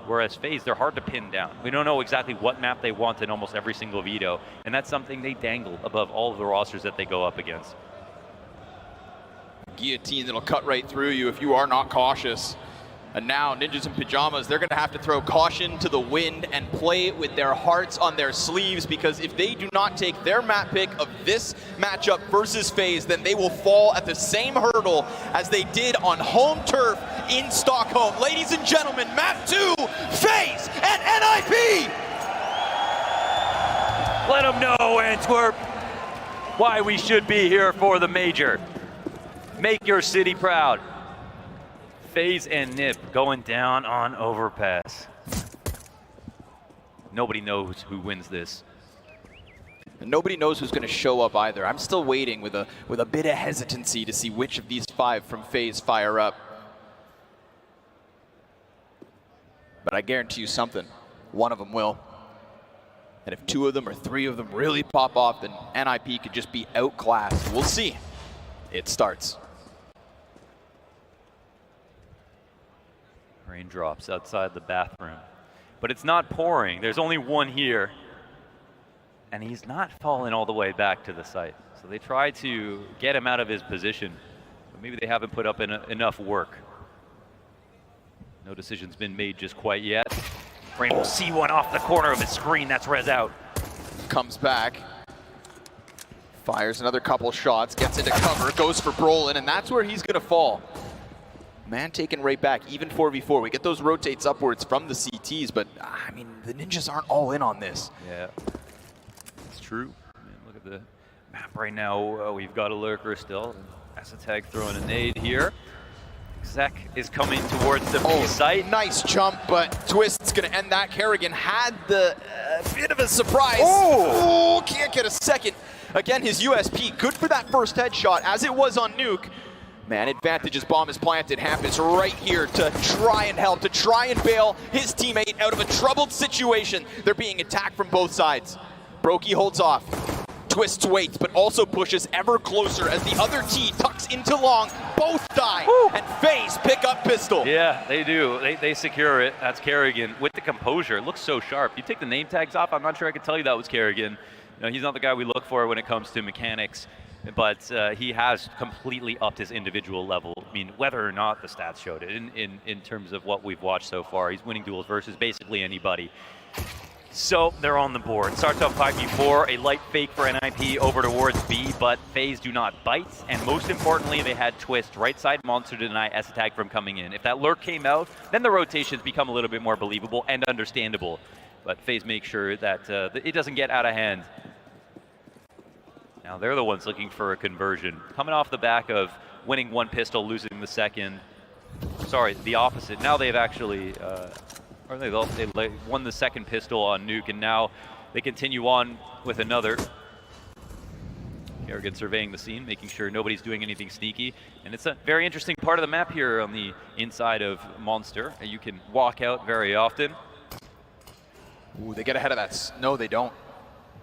Whereas FaZe, they're hard to pin down. We don't know exactly what map they want in almost every single veto, and that's something they dangle above all of the rosters that they go up against. Guillotine that'll cut right through you if you are not cautious. And now Ninjas in Pajamas, they're going to have to throw caution to the wind and play with their hearts on their sleeves, because if they do not take their map pick of this matchup versus FaZe, then they will fall at the same hurdle as they did on home turf in Stockholm. Ladies and gentlemen, map 2, FaZe and NiP! Let them know, Antwerp, why we should be here for the Major. Make your city proud. FaZe and NiP going down on Overpass. Nobody knows who wins this. And nobody knows who's going to show up either. I'm still waiting with a bit of hesitancy to see which of these 5 from FaZe fire up. But I guarantee you something, one of them will. And if 2 of them or 3 of them really pop off, then NiP could just be outclassed. We'll see. It starts. Raindrops outside the bathroom. But it's not pouring. There's only one here. And he's not falling all the way back to the site. So they try to get him out of his position. But maybe they haven't put up enough work. No decision's been made just quite yet. Rain will see one off the corner of his screen. That's res out. Comes back. Fires another couple shots. Gets into cover. Goes for Brolin. And that's where he's going to fall. Man taken right back, even 4v4. We get those rotates upwards from the CTs, but I mean, the Ninjas aren't all in on this. Yeah, it's true. I mean, look at the map right now. We've got a lurker still. Tag throwing a nade here. Zek is coming towards the B site. Nice jump, but Twist's going to end that. Kerrigan had the bit of a surprise. Oh, can't get a second. Again, his USP, good for that first headshot, as it was on Nuke. Man, advantage as bomb is planted. Hampus right here to try and help, to try and bail his teammate out of a troubled situation. They're being attacked from both sides. Brokey holds off. Twist waits, but also pushes ever closer as the other T tucks into long. Both die, and FaZe pick up pistol. Yeah, they do. They secure it. That's Kerrigan with the composure. It looks so sharp. You take the name tags off, I'm not sure I could tell you that was Kerrigan. You know, he's not the guy we look for when it comes to mechanics. But he has completely upped his individual level. I mean, whether or not the stats showed it in terms of what we've watched so far, he's winning duels versus basically anybody. So they're on the board. Starts off 5v4, a light fake for NiP over towards B, but FaZe do not bite. And most importantly, they had Twist right side monster to deny S-Tag from coming in. If that lurk came out, then the rotations become a little bit more believable and understandable. But FaZe makes sure that it doesn't get out of hand. Now they're the ones looking for a conversion. Coming off the back of winning one pistol, losing the second. Sorry, the opposite. Now they've actually, they won the second pistol on Nuke, and now they continue on with another. Kerrigan surveying the scene, making sure nobody's doing anything sneaky. And it's a very interesting part of the map here on the inside of Monster. You can walk out very often. Ooh, they get ahead of that. No, they don't.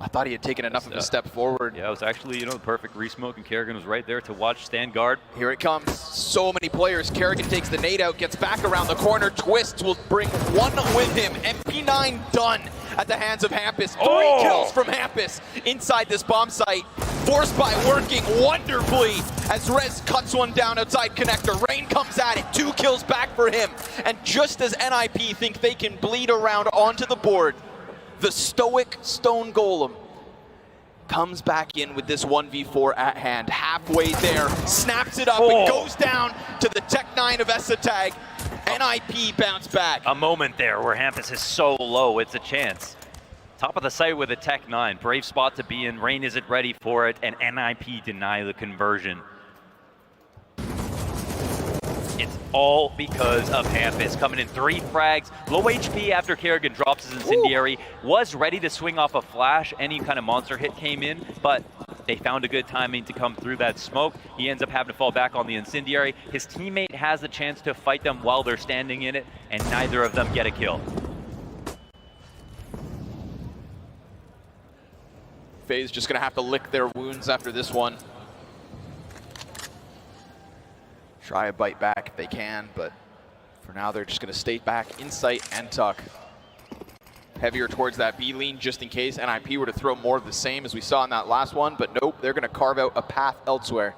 I thought he had taken enough of a step forward. Yeah, it was actually, the perfect resmoke, and Kerrigan was right there to watch, stand guard. Here it comes. So many players. Kerrigan takes the nade out, gets back around the corner. Twist will bring one with him. MP9 done at the hands of Hampus. 3 kills from Hampus inside this bomb site. Force by working wonderfully as Rez cuts one down outside connector. Rain comes at it. 2 kills back for him. And just as NiP think they can bleed around onto the board, the stoic Stone Golem comes back in with this 1v4 at hand. Halfway there, snaps it up, and goes down to the Tech 9 of S-Tag. NiP bounce back. A moment there where Hampus is so low, it's a chance. Top of the site with a Tech 9. Brave spot to be in. Rain isn't ready for it, and NiP deny the conversion. It's all because of Hampus coming in 3 frags, low HP after Kerrigan drops his incendiary, was ready to swing off a flash. Any kind of monster hit came in, but they found a good timing to come through that smoke. He ends up having to fall back on the incendiary. His teammate has the chance to fight them while they're standing in it, and neither of them get a kill. FaZe just gonna have to lick their wounds after this one. Try a bite back if they can, but For now, they're just going to stay back, insight, and tuck. Heavier towards that B lean just in case NiP were to throw more of the same as we saw in that last one, but nope, they're going to carve out a path elsewhere.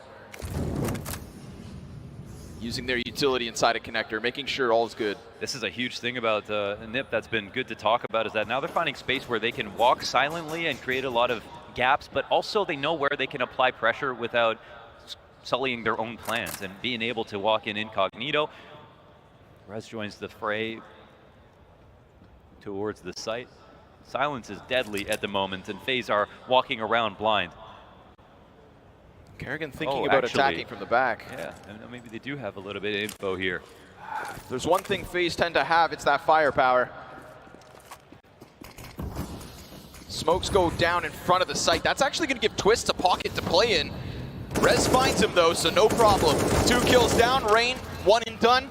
Using their utility inside a connector, making sure all is good. This is a huge thing about NiP that's been good to talk about, is that now they're finding space where they can walk silently and create a lot of gaps, but also they know where they can apply pressure without sullying their own plans and being able to walk in incognito. Rez joins the fray towards the site. Silence is deadly at the moment, and FaZe are walking around blind. Kerrigan thinking about attacking from the back. Yeah, and maybe they do have a little bit of info here. There's one thing FaZe tend to have, it's that firepower. Smokes go down in front of the site. That's actually going to give Twist a pocket to play in. Rez finds him though, so no problem. 2 kills down, Rain, 1 and done.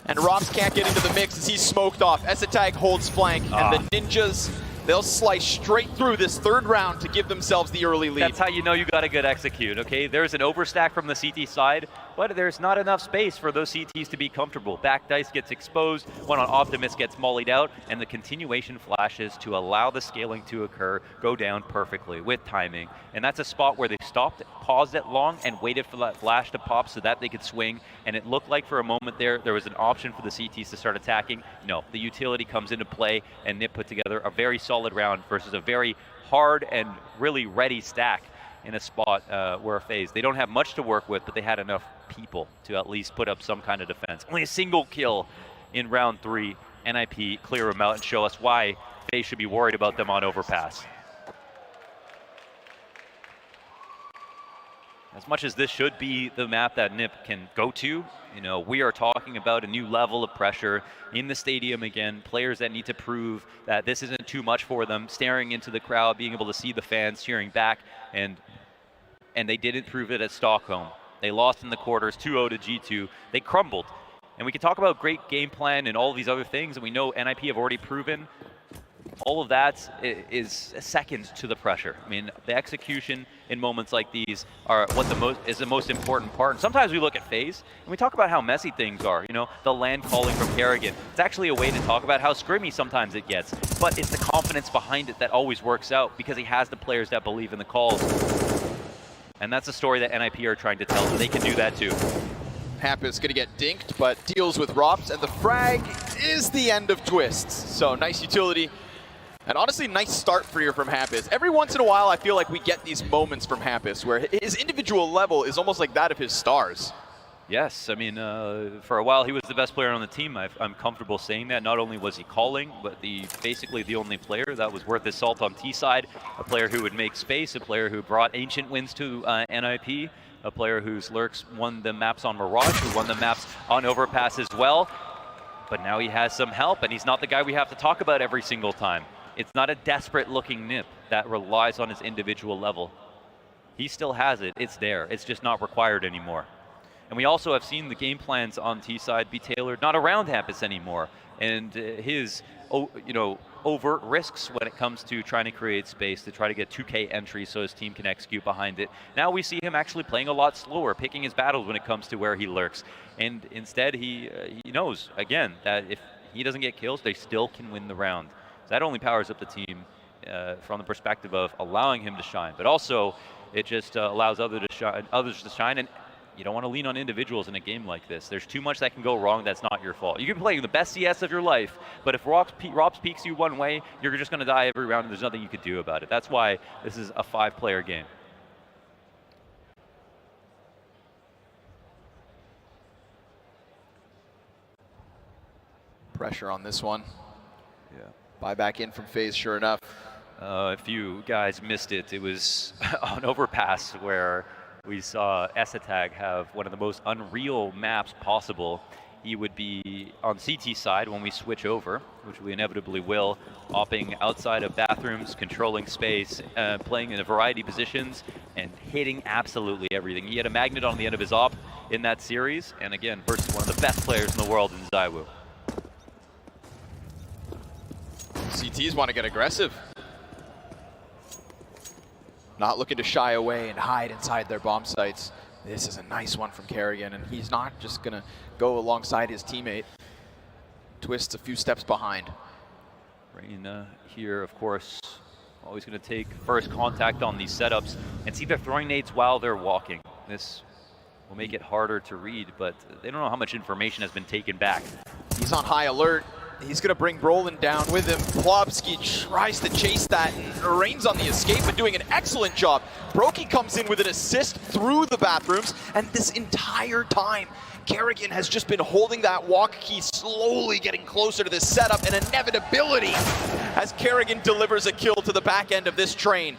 And Robs can't get into the mix as he's smoked off. Esatag holds flank, and the Ninjas, they'll slice straight through this 3rd round to give themselves the early lead. That's how you know you got a good execute, okay? There's an overstack from the CT side, but there's not enough space for those CTs to be comfortable. Back dice gets exposed, one on Optimus gets mollied out, and the continuation flashes to allow the scaling to occur go down perfectly with timing. And that's a spot where they stopped, paused it long, and waited for that flash to pop so that they could swing. And it looked like for a moment there was an option for the CTs to start attacking. No, the utility comes into play, and NiP put together a very solid round versus a very hard and really ready stack in a spot where FaZe, they don't have much to work with, but they had enough people to at least put up some kind of defense. Only a single kill in round 3. NiP clear them out and show us why FaZe should be worried about them on Overpass. As much as this should be the map that NiP can go to, you know, we are talking about a new level of pressure in the stadium again, players that need to prove that this isn't too much for them, staring into the crowd, being able to see the fans cheering back, and they didn't prove it at Stockholm. They lost in the quarters 2-0 to G2. They crumbled. And we can talk about great game plan and all of these other things, and we know NiP have already proven all of that is second to the pressure. I mean, the execution in moments like these are what the most important part. And sometimes we look at FaZe and we talk about how messy things are. You know, the land calling from Kerrigan. It's actually a way to talk about how scrimmy sometimes it gets. But it's the confidence behind it that always works out because he has the players that believe in the calls. And that's a story that NiP are trying to tell. So they can do that too. Hampus going to get dinked, but deals with Robs, and the frag is the end of Twists. So nice utility. And honestly, nice start for here from Hampus. Every once in a while, I feel like we get these moments from Hampus where his individual level is almost like that of his stars. Yes, I mean, for a while he was the best player on the team. I'm comfortable saying that. Not only was he calling, but basically the only player that was worth his salt on T side. A player who would make space, a player who brought ancient wins to NiP, a player whose lurks won the maps on Mirage, who won the maps on Overpass as well. But now he has some help, and he's not the guy we have to talk about every single time. It's not a desperate-looking NiP that relies on his individual level. He still has it. It's there. It's just not required anymore. And we also have seen the game plans on T side be tailored not around Hampus anymore, and his overt risks when it comes to trying to create space to try to get 2K entries so his team can execute behind it. Now we see him actually playing a lot slower, picking his battles when it comes to where he lurks. And instead he knows, again, that if he doesn't get kills, they still can win the round. So that only powers up the team from the perspective of allowing him to shine, but also it just allows others to shine. And you don't want to lean on individuals in a game like this. There's too much that can go wrong that's not your fault. You can play the best CS of your life, but if Robs peeks you one way, you're just going to die every round and there's nothing you could do about it. That's why this is a 5-player game. Pressure on this one. Yeah. Buy back in from FaZe, sure enough. If you guys missed it, it was on Overpass where we saw Esatag have one of the most unreal maps possible. He would be on CT side when we switch over, which we inevitably will, opping outside of bathrooms, controlling space, playing in a variety of positions, and hitting absolutely everything. He had a magnet on the end of his op in that series, and again, versus one of the best players in the world in Zywoo. CTs want to get aggressive. Not looking to shy away and hide inside their bomb sites. This is a nice one from Kerrigan, and he's not just going to go alongside his teammate. Twist a few steps behind. Rain here, of course, always going to take first contact on these setups and see they're throwing nades while they're walking. This will make it harder to read, but they don't know how much information has been taken back. He's on high alert. He's going to bring Brolin down with him. Plobsky tries to chase that, and Rain's on the escape and doing an excellent job. Brokey comes in with an assist through the bathrooms, and this entire time, Kerrigan has just been holding that walk key, slowly getting closer to this setup, and inevitability as Kerrigan delivers a kill to the back end of this train.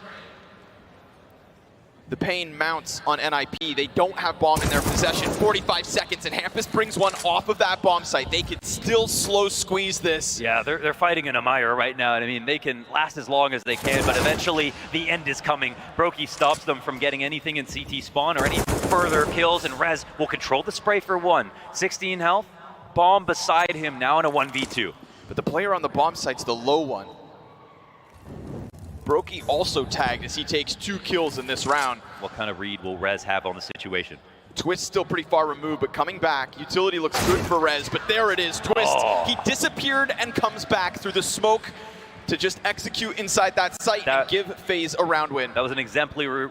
The pain mounts on NiP. They don't have bomb in their possession. 45 seconds, and Hampus brings one off of that bomb site. They can still slow squeeze this. Yeah, they're fighting in a mire right now. I mean, they can last as long as they can, but eventually the end is coming. Brokey stops them from getting anything in CT spawn or any further kills, and Rez will control the spray for one. 16 health, bomb beside him now in a 1v2. But the player on the bomb site's the low one. Brokey also tagged as he takes 2 kills in this round. What kind of read will Rez have on the situation? Twist still pretty far removed, but coming back. Utility looks good for Rez, but there it is, Twist. Oh. He disappeared and comes back through the smoke to just execute inside that site and give FaZe a round win. That was an exemplary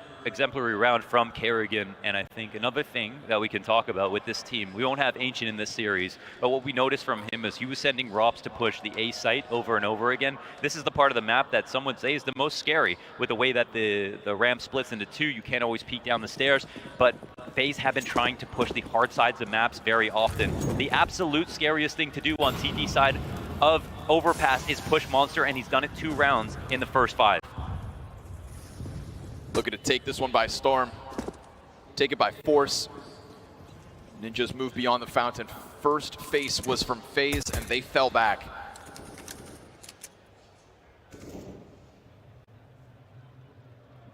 round from Kerrigan, and I think another thing that we can talk about with this team, we won't have Ancient in this series, but what we noticed from him is he was sending Robs to push the A site over and over again. This is the part of the map that some would say is the most scary, with the way that the ramp splits into 2. You can't always peek down the stairs, but FaZe have been trying to push the hard sides of maps very often. The absolute scariest thing to do on CT side of Overpass is push Monster, and he's done it 2 rounds in the first 5. Looking to take this one by storm. Take it by force. Ninjas move beyond the fountain. First face was from FaZe, and they fell back.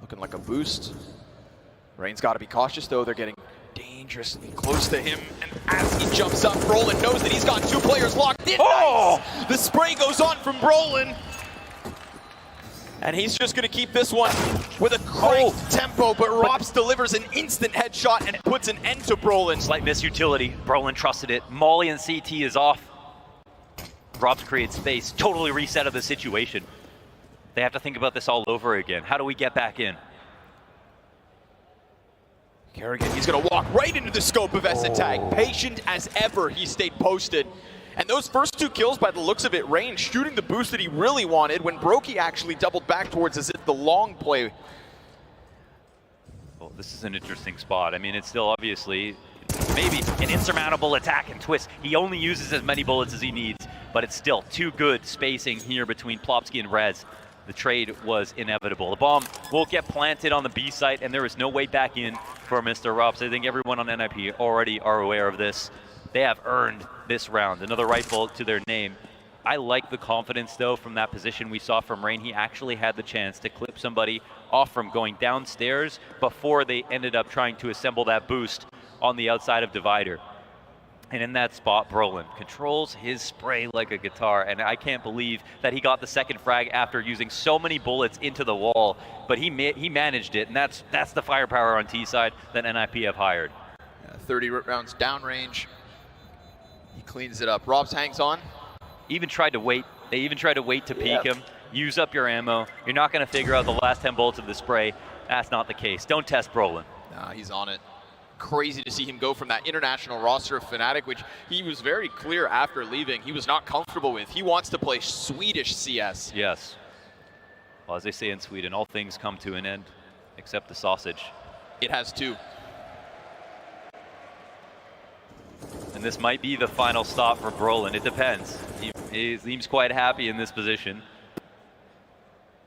Looking like a boost. Rain's got to be cautious, though. They're getting dangerously close to him, and as he jumps up, Brolin knows that he's got 2 players locked in. Oh! Nice. The spray goes on from Brolin, and he's just going to keep this one with a cranked tempo, but Robs delivers an instant headshot and puts an end to Brolin. Slight misutility. Brolin trusted it. Molly and CT is off. Robs creates space. Totally reset of the situation. They have to think about this all over again. How do we get back in? Kerrigan, he's going to walk right into the scope of S-Tag. Patient as ever, he stayed posted. And those first 2 kills, by the looks of it, Rain shooting the boost that he really wanted when Brokey actually doubled back towards as if the long play. Well, this is an interesting spot. I mean, it's still obviously maybe an insurmountable attack and Twist. He only uses as many bullets as he needs, but it's still too good spacing here between Plopsky and Rez. The trade was inevitable. The bomb will get planted on the B site, and there is no way back in for Mr. Robs. I think everyone on NiP already are aware of this. They have earned this round. Another rifle to their name. I like the confidence, though, from that position we saw from Rain. He actually had the chance to clip somebody off from going downstairs before they ended up trying to assemble that boost on the outside of Divider. And in that spot, Brolin controls his spray like a guitar, and I can't believe that he got the second frag after using so many bullets into the wall, but he managed it, and that's the firepower on T side that NiP have hired. 30 rounds downrange. He cleans it up. Robs hangs on. Even tried to wait. They even tried to wait to peek him. Use up your ammo. You're not going to figure out the last 10 bullets of the spray. That's not the case. Don't test Brolin. Nah, he's on it. Crazy to see him go from that international roster of Fnatic, which he was very clear after leaving he was not comfortable with. He wants to play Swedish CS. Yes. Well, as they say in Sweden, all things come to an end except the sausage. It has too. And this might be the final stop for Brolin. It depends. He seems quite happy in this position.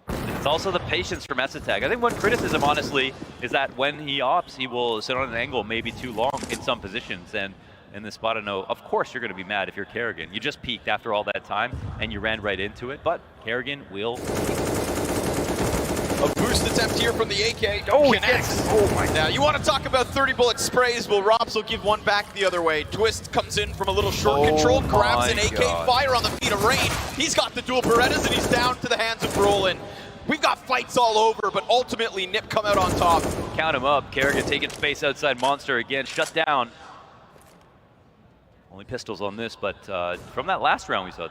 It's also the patience from S-Tag. I think one criticism, honestly, is that when he opts, he will sit on an angle maybe too long in some positions. And in this spot, I know, of course, you're going to be mad if you're Kerrigan. You just peeked after all that time, and you ran right into it. But Kerrigan will... A boost attempt here from the AK. Oh, connects. Oh my! Now, you want to talk about 30 bullet sprays? Well, Robs will give one back the other way. Twist comes in from a little short control, grabs an AK, fire on the feet of Rain. He's got the dual Berettas, and he's down to the hands of Brolin. We've got fights all over, but ultimately NiP come out on top. Count him up. Kerrigan taking space outside Monster again. Shut down. Only pistols on this, but from that last round we saw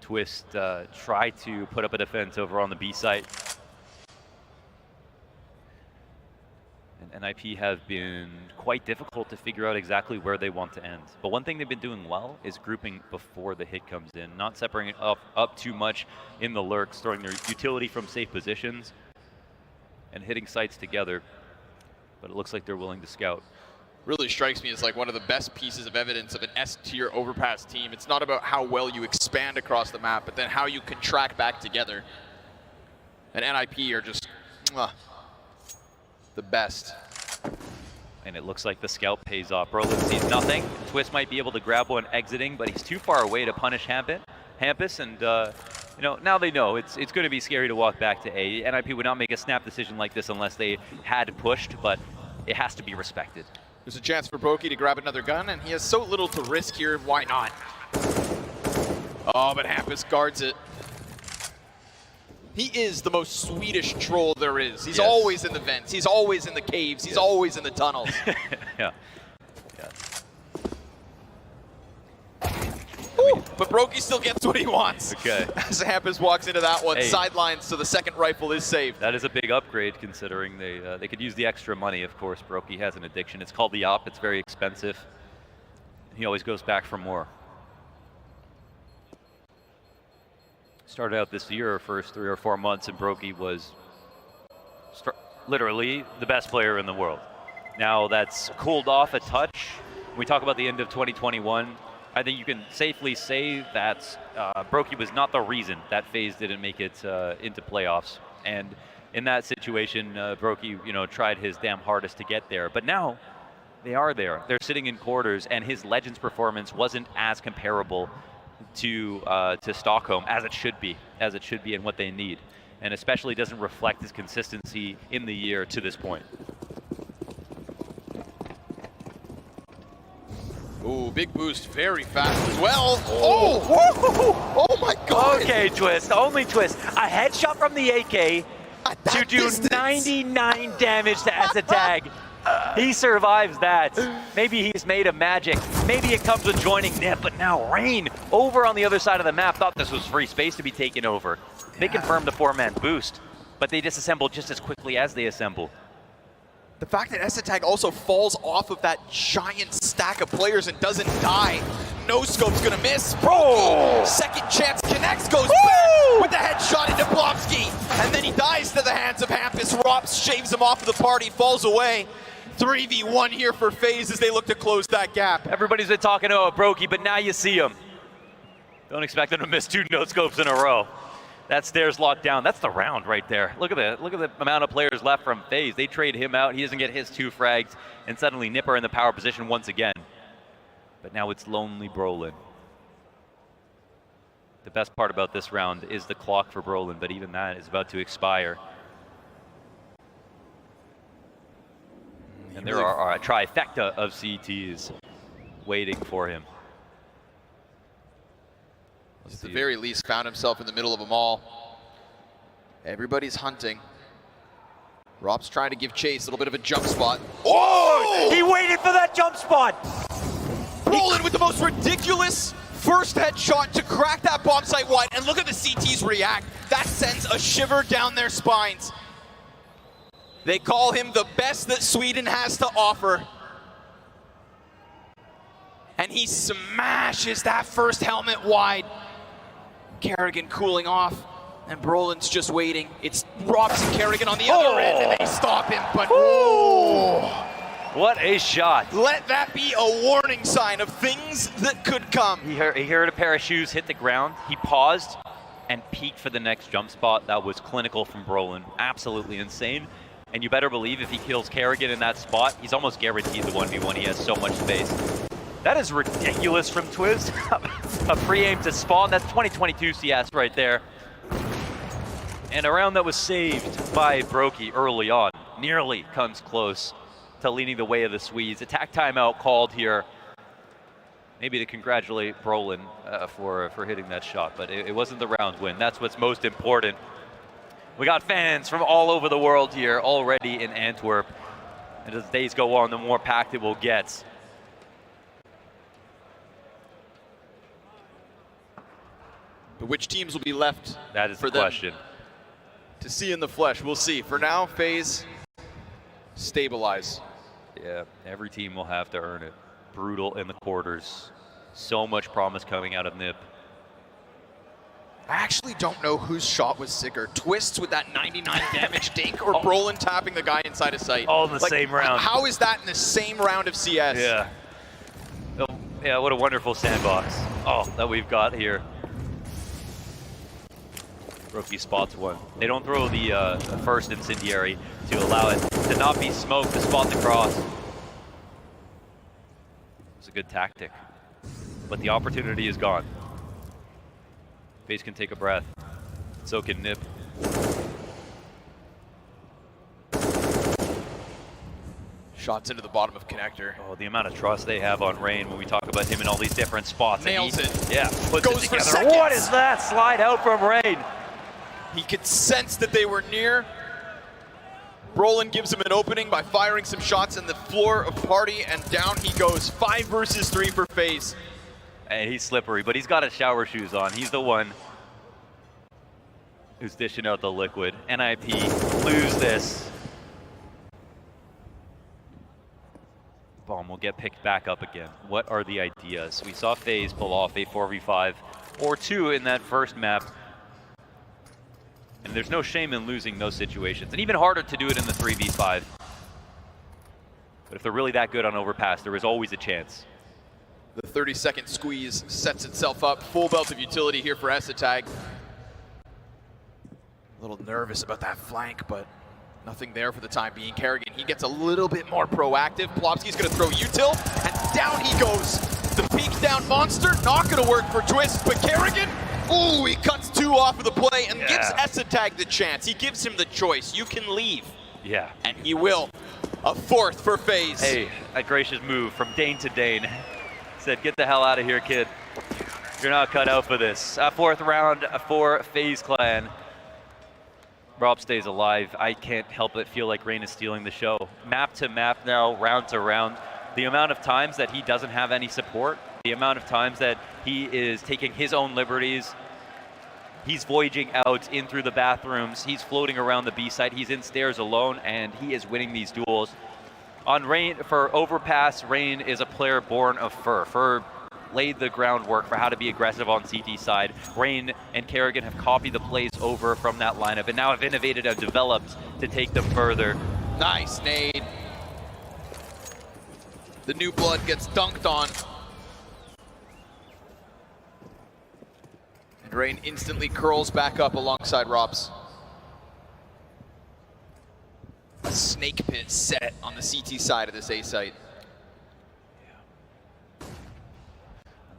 Twist try to put up a defense over on the B site. And NiP have been quite difficult to figure out exactly where they want to end. But one thing they've been doing well is grouping before the hit comes in, not separating up too much in the lurks, throwing their utility from safe positions and hitting sites together. But it looks like they're willing to scout. Really strikes me as like one of the best pieces of evidence of an S-tier Overpass team. It's not about how well you expand across the map, but then how you contract back together. And NiP are just the best. And it looks like the scout pays off. Brolin sees nothing. Twist might be able to grab one exiting, but he's too far away to punish Hampus. And you know, now they know it's going to be scary to walk back to A. NiP would not make a snap decision like this unless they had pushed, but it has to be respected. There's a chance for Brokey to grab another gun, and he has so little to risk here. Why not? Oh, but Hampus guards it. He is the most Swedish troll there is. He's always in the vents. He's always in the caves. He's always in the tunnels. Yeah. Woo, but Brokey still gets what he wants. Okay. As Hampus walks into that one, sidelines, so the second rifle is saved. That is a big upgrade considering they could use the extra money, of course. Brokey has an addiction. It's called the op. It's very expensive. He always goes back for more. Started out this year, first 3 or 4 months, and Brokey was literally the best player in the world. Now that's cooled off a touch. When we talk about the end of 2021, I think you can safely say that Brokey was not the reason that FaZe didn't make it into playoffs. And in that situation, Brokey, you know, tried his damn hardest to get there. But now they are there. They're sitting in quarters, and his Legends performance wasn't as comparable to Stockholm as it should be and what they need, and especially doesn't reflect his consistency in the year to this point. Ooh, big boost, very fast as well. Oh my God. Okay, Twist, only Twist. A headshot from the AK to do distance. 99 damage to Esatag. He survives that. Maybe he's made of magic. Maybe it comes with joining NiP, but now Rain over on the other side of the map thought this was free space to be taken over. They confirmed the 4-man boost, but they disassemble just as quickly as they assemble. The fact that Esatag also falls off of that giant stack of players and doesn't die. No scope's gonna miss. Brokey, second chance connects, goes back with the headshot into Blomsky. And then he dies to the hands of Hampus. Rops shaves him off of the party, falls away. 3v1 here for FaZe as they look to close that gap. Everybody's been talking about Brokey, but now you see him. Don't expect them to miss 2 no-scopes in a row. That stairs locked down. That's the round right there. Look at the amount of players left from FaZe. They trade him out. He doesn't get his 2 frags, and suddenly NiP are in the power position once again. But now it's lonely Brolin. The best part about this round is the clock for Brolin, but even that is about to expire. And there are a trifecta of CTs waiting for him. At the very least, found himself in the middle of them all. Everybody's hunting. Rob's trying to give chase, a little bit of a jump spot. Oh! He waited for that jump spot! Brolin with the most ridiculous first headshot to crack that bomb site wide, and look at the CTs react. That sends a shiver down their spines. They call him the best that Sweden has to offer. And he smashes that first helmet wide. Kerrigan cooling off, and Brolin's just waiting. It's Robs and Kerrigan on the other end, and they stop him, but what a shot. Let that be a warning sign of things that could come. He heard a pair of shoes hit the ground. He paused and peeked for the next jump spot. That was clinical from Brolin. Absolutely insane. And you better believe if he kills Kerrigan in that spot, he's almost guaranteed the 1v1. He has so much space. That is ridiculous from Twist. A free aim to spawn. That's 2022 CS right there. And a round that was saved by Brokey early on. Nearly comes close to leading the way of the Swedes. Attack timeout called here. Maybe to congratulate Brolin for hitting that shot, but it wasn't the round win. That's what's most important. We got fans from all over the world here already in Antwerp. And as days go on, the more packed it will get. But which teams will be left That is for the question. to see in the flesh? We'll see. For now, FaZe stabilize. Yeah, every team will have to earn it. Brutal in the quarters. So much promise coming out of NiP. I actually don't know whose shot was sicker. Twists with that 99 damage dink or Brolin tapping the guy inside of sight? All in the same round. How is that in the same round of CS? Yeah. Oh, yeah, what a wonderful sandbox. Oh, that we've got here. Rookie spots one. They don't throw the first incendiary to allow it to not be smoked to spot the cross. It's a good tactic, but the opportunity is gone. FaZe can take a breath. So can NiP. Shots into the bottom of connector. Oh, the amount of trust they have on Rain when we talk about him in all these different spots. Nails it. Yeah, puts Goes it for together. seconds. What is that? Slide out from Rain. He could sense that they were near. Brolin gives him an opening by firing some shots in the floor of party, and down he goes. 5 versus 3 for FaZe. And he's slippery, but he's got his shower shoes on. He's the one who's dishing out the liquid. NiP lose this. Bomb will get picked back up again. What are the ideas? We saw FaZe pull off a 4v5 or 2 in that first map. And there's no shame in losing those situations. And even harder to do it in the 3v5. But if they're really that good on Overpass, there is always a chance. The 30-second squeeze sets itself up. Full belt of utility here for Esatag. A little nervous about that flank, but nothing there for the time being. Kerrigan, he gets a little bit more proactive. Plopsky's gonna throw util, and down he goes. The peek down monster, not gonna work for Twist, but Kerrigan, ooh, he cuts 2 off of the play and gives Esatag the chance. He gives him the choice. You can leave. Yeah. And he will. A 4th for FaZe. Hey, a gracious move from Dane to Dane. Said, get the hell out of here, kid. You're not cut out for this. 4th round for FaZe Clan. Rob stays alive. I can't help but feel like Rain is stealing the show. Map to map now, round to round. The amount of times that he doesn't have any support, the amount of times that he is taking his own liberties. He's voyaging out in through the bathrooms. He's floating around the B site. He's in stairs alone, and he is winning these duels. On Rain, for Overpass, Rain is a player born of Fur. Fur laid the groundwork for how to be aggressive on CT side. Rain and Kerrigan have copied the plays over from that lineup and now have innovated and developed to take them further. Nice nade. The new blood gets dunked on. And Rain instantly curls back up alongside Robs. A snake pit set on the CT side of this A site.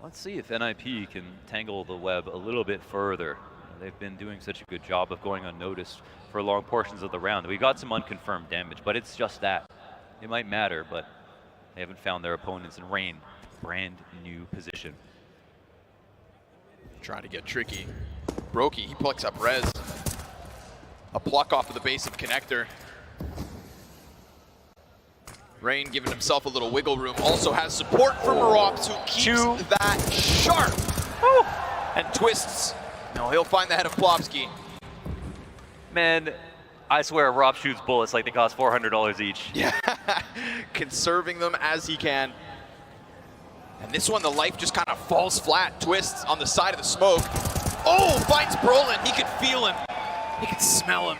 Let's see if NiP can tangle the web a little bit further. They've been doing such a good job of going unnoticed for long portions of the round. We got some unconfirmed damage, but it's just that. It might matter, but they haven't found their opponents in Rain. Brand new position. Trying to get tricky. Brokey, he plucks up res. A pluck off of the base of connector. Rain giving himself a little wiggle room. Also has support from Rops, who keeps that sharp. Woo. And twists. No, he'll find the head of Plopsky. Man, I swear Rob shoots bullets like they cost $400 each. Yeah, conserving them as he can. And this one, the life just kind of falls flat. Twists on the side of the smoke. Oh, finds Brolin. He could feel him. He could smell him.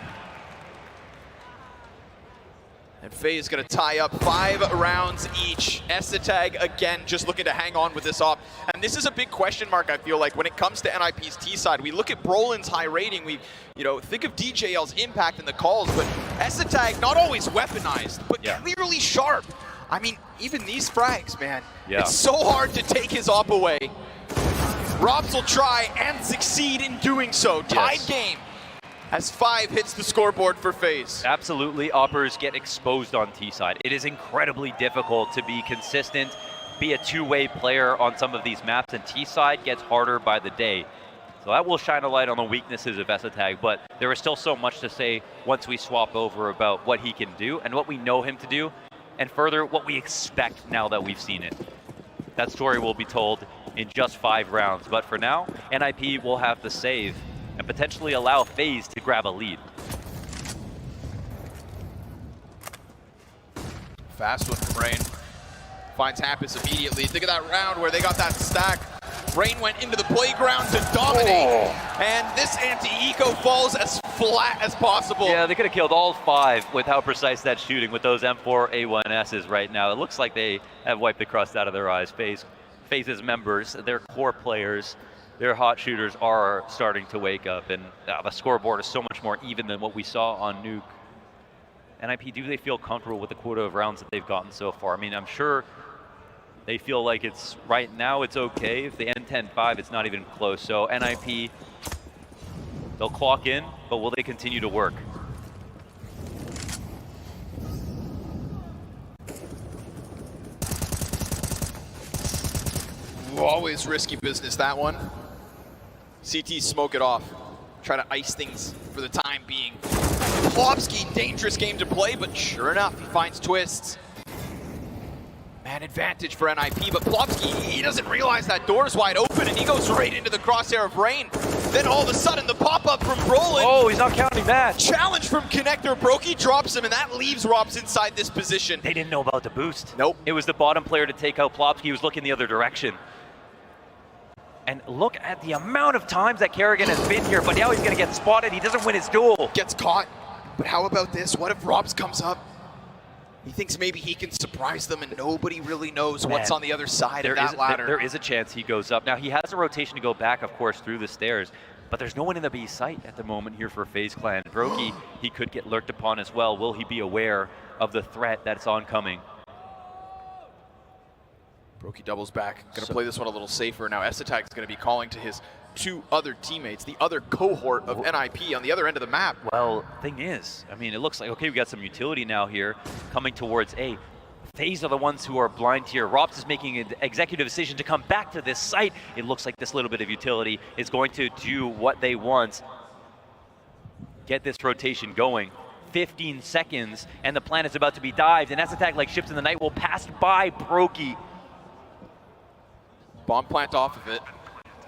And FaZe gonna tie up 5 rounds each. Esatag again just looking to hang on with this op. And this is a big question mark, I feel like, when it comes to NiP's T side. We look at Brolin's high rating, we think of DJL's impact in the calls, but Esatag not always weaponized, but clearly sharp. I mean, even these frags, man. It's so hard to take his op away. Robs will try and succeed in doing so. Tied game. As 5 hits the scoreboard for FaZe. Absolutely, Oppers get exposed on T-side. It is incredibly difficult to be consistent, be a two-way player on some of these maps, and T-side gets harder by the day. So that will shine a light on the weaknesses of Esatag, but there is still so much to say once we swap over about what he can do and what we know him to do, and further, what we expect now that we've seen it. That story will be told in just 5 rounds. But for now, NiP will have to save and potentially allow FaZe to grab a lead. Fast one from Rain. Finds Happus immediately. Think of that round where they got that stack. Rain went into the playground to dominate, and this anti-eco falls as flat as possible. Yeah, they could have killed all 5 with how precise that shooting with those M4A1Ss right now. It looks like they have wiped the crust out of their eyes. FaZe's members, their core players, their hot shooters are starting to wake up, and the scoreboard is so much more even than what we saw on Nuke. NiP, do they feel comfortable with the quota of rounds that they've gotten so far? I mean, I'm sure they feel like it's, right now it's okay. If they end 10-5, it's not even close. So NiP, they'll clock in, but will they continue to work? Always risky business, that one. CT smoke it off. Try to ice things for the time being. Plopsky, dangerous game to play, but sure enough, he finds twists. Man advantage for NiP, but Plopsky, he doesn't realize that door's wide open, and he goes right into the crosshair of Rain. Then all of a sudden, the pop-up from Brolin. Oh, he's not counting that. Challenge from Connector. Brokey drops him, and that leaves Robs inside this position. They didn't know about the boost. Nope. It was the bottom player to take out Plopsky. He was looking the other direction. And look at the amount of times that Kerrigan has been here, but now he's going to get spotted. He doesn't win his duel. Gets caught. But how about this? What if Robs comes up? He thinks maybe he can surprise them, and nobody really knows what's on the other side of that ladder. There is a chance he goes up. Now, he has a rotation to go back, of course, through the stairs, but there's no one in the B site at the moment here for FaZe Clan. Brokey, he could get lurked upon as well. Will he be aware of the threat that's oncoming? Brokey doubles back. Going to play this one a little safer. Now Esatag's going to be calling to his 2 other teammates, the other cohort of NiP on the other end of the map. Well, thing is, I mean, it looks like, okay, we got some utility now here coming towards A. FaZe are the ones who are blind here. Robs is making an executive decision to come back to this site. It looks like this little bit of utility is going to do what they want. Get this rotation going. 15 seconds, and the plan is about to be dived, and Esatag, like ships in the night, will pass by Brokey. Bomb plant off of it.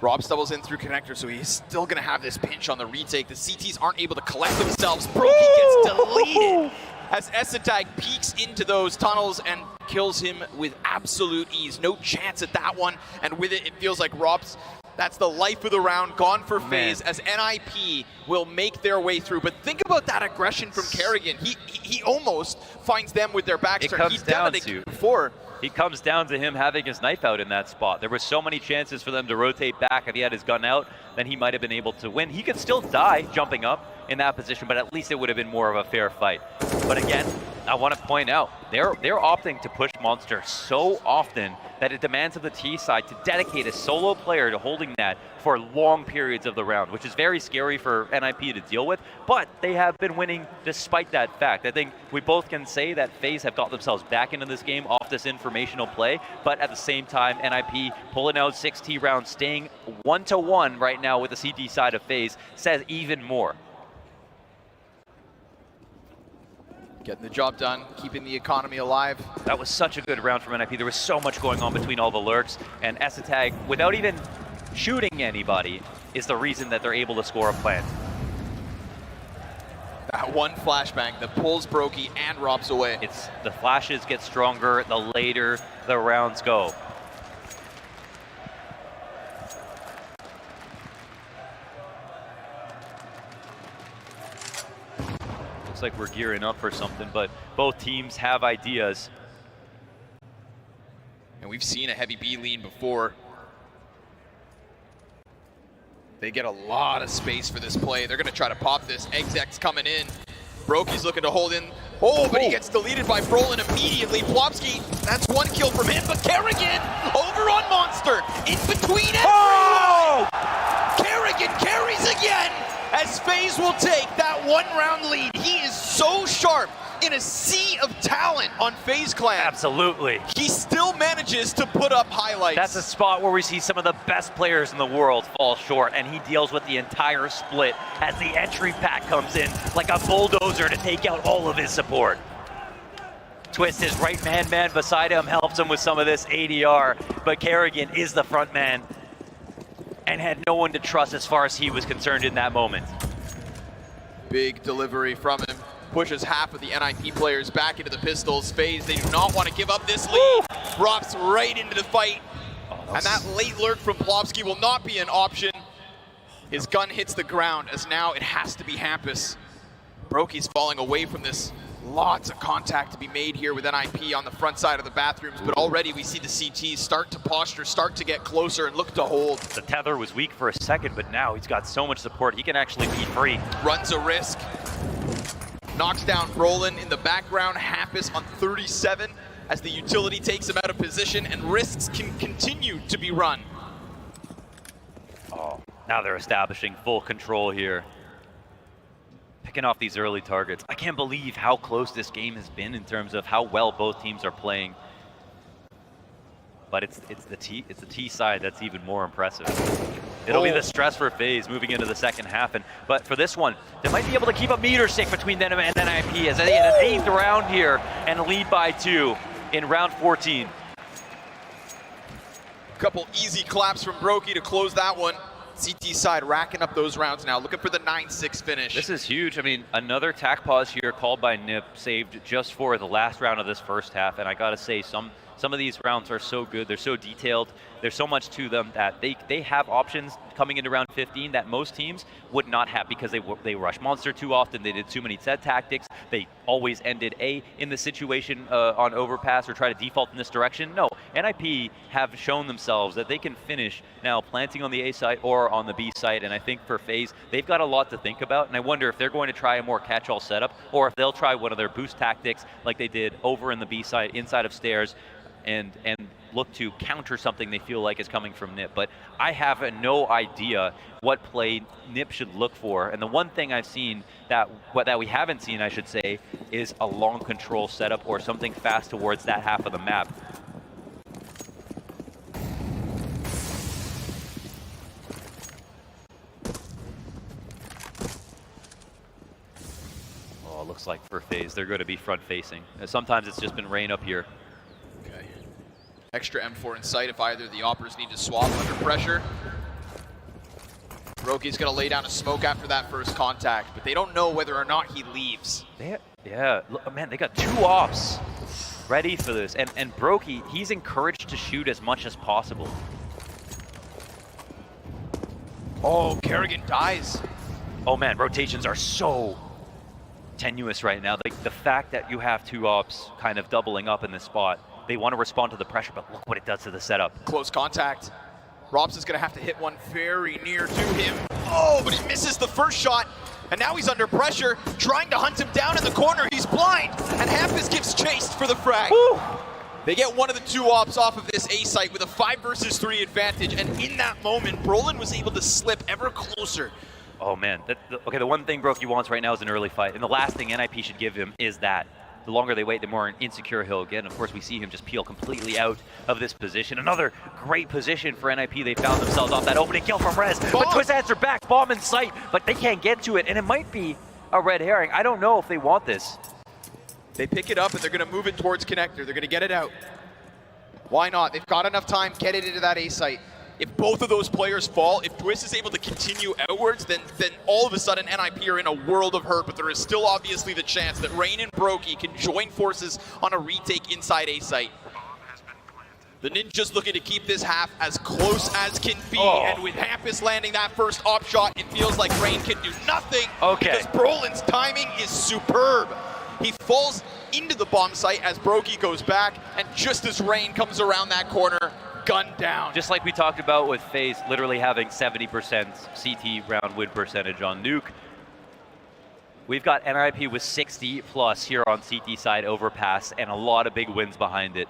Rob stumbles in through Connector, so he's still going to have this pinch on the retake. The CTs aren't able to collect themselves. Brokey gets deleted as Esatag peeks into those tunnels and kills him with absolute ease. No chance at that one, and with it, it feels like Rob's, that's the life of the round, gone for FaZe, as NiP will make their way through. But think about that aggression from Kerrigan. He almost finds them with their backs turned. He detonated before. It comes down to him having his knife out in that spot. There were so many chances for them to rotate back. If he had his gun out, then he might have been able to win. He could still die jumping up in that position, but at least it would have been more of a fair fight. But again, I want to point out, they're opting to push Monster so often that it demands of the T side to dedicate a solo player to holding that for long periods of the round, which is very scary for NiP to deal with, but they have been winning despite that fact. I think we both can say that FaZe have got themselves back into this game off this informational play, but at the same time, NiP pulling out 6 T rounds, staying 1-1 right now with the CT side of FaZe says even more. Getting the job done, keeping the economy alive. That was such a good round from NiP. There was so much going on between all the lurks, and Esatag, without even shooting anybody, is the reason that they're able to score a plant. That one flashbang that pulls Brokey and Robs away. It's the flashes get stronger the later the rounds go. Looks like we're gearing up for something, but both teams have ideas. And we've seen a heavy B lean before. They get a lot of space for this play. They're going to try to pop this. Exec's coming in. Brokey's looking to hold in. Oh, but he gets deleted by Brolin immediately. Plopsky, that's 1 kill from him, but Kerrigan over on Monster. In between everyone. Kerrigan carries again as FaZe will take that 1-round lead. He is so sharp in a sea of talent on FaZe Clan. Absolutely. He still manages to put up highlights. That's a spot where we see some of the best players in the world fall short, and he deals with the entire split as the entry pack comes in like a bulldozer to take out all of his support. Twist is right man beside him, helps him with some of this ADR, but Kerrigan is the front man and had no one to trust as far as he was concerned in that moment. Big delivery from him. Pushes half of the NiP players back into the Pistols. FaZe, they do not want to give up this lead. Drops right into the fight. And that late lurk from Plopsky will not be an option. His gun hits the ground as now it has to be Hampus. Brokey's falling away from this. Lots of contact to be made here with NiP on the front side of the bathrooms, but already we see the CTs start to posture, start to get closer and look to hold. The tether was weak for a second, but now he's got so much support, he can actually be free. Runs a risk. Knocks down Brolin in the background. Hampus on 37 as the utility takes him out of position, and risks can continue to be run. Oh, now they're establishing full control here. Picking off these early targets. I can't believe how close this game has been in terms of how well both teams are playing. But it's the T side that's even more impressive. It'll be the stress for FaZe moving into the second half, but for this one, they might be able to keep a meter stick between them and NiP as they had an 8th round here and lead by 2 in round 14. Couple easy claps from Brokey to close that one. CT side racking up those rounds now, looking for the 9-6 finish. This is huge. I mean, another tack pause here called by NiP, saved just for the last round of this first half, and I gotta say, some of these rounds are so good, they're so detailed, there's so much to them that they have options coming into round 15 that most teams would not have because they rush monster too often, they did too many set tactics, they always ended A in the situation on overpass or try to default in this direction. No, NiP have shown themselves that they can finish now planting on the A site or on the B site, and I think for FaZe, they've got a lot to think about, and I wonder if they're going to try a more catch-all setup or if they'll try one of their boost tactics like they did over in the B site, inside of stairs, and look to counter something they feel like is coming from NiP. But I have no idea what play NiP should look for. And the one thing I've seen that we haven't seen, I should say, is a long control setup or something fast towards that half of the map. Oh, it looks like for FaZe, they're going to be front facing. Sometimes it's just been rain up here. Okay. Extra M4 in sight if either of the operas need to swap under pressure. Brokey's gonna lay down a smoke after that first contact, but they don't know whether or not he leaves. Yeah, look, man, they got 2 ops ready for this, and Brokey, he's encouraged to shoot as much as possible. Oh, Kerrigan dies. Oh man, rotations are so tenuous right now. The fact that you have 2 ops kind of doubling up in this spot, they want to respond to the pressure, but look what it does to the setup. Close contact. Robs is going to have to hit one very near to him. Oh, but he misses the first shot, and now he's under pressure, trying to hunt him down in the corner. He's blind, and Hampus gives chase for the frag. Woo! They get one of the 2 ops off of this A site with a 5 versus 3 advantage, and in that moment, Brolin was able to slip ever closer. Oh man, okay, the one thing Brokey wants right now is an early fight, and the last thing NiP should give him is that. The longer they wait, the more insecure he'll get. Of course, we see him just peel completely out of this position. Another great position for NiP. They found themselves off that opening kill from Rez. But Twist answer back, bomb in sight, but they can't get to it, and it might be a red herring. I don't know if they want this. They pick it up, and they're going to move it towards connector. They're going to get it out. Why not? They've got enough time. Get it into that A site. If both of those players fall, if Twist is able to continue outwards, then all of a sudden NiP are in a world of hurt, but there is still obviously the chance that Rain and Brokey can join forces on a retake inside A site. The Ninjas looking to keep this half as close as can be, and with Hampus landing that first op shot, it feels like Rain can do nothing, because Brolin's timing is superb. He falls into the bomb site as Brokey goes back, and just as Rain comes around that corner, gun down. Just like we talked about with FaZe literally having 70% CT round win percentage on Nuke, we've got NiP with 60 plus here on CT side Overpass and a lot of big wins behind it.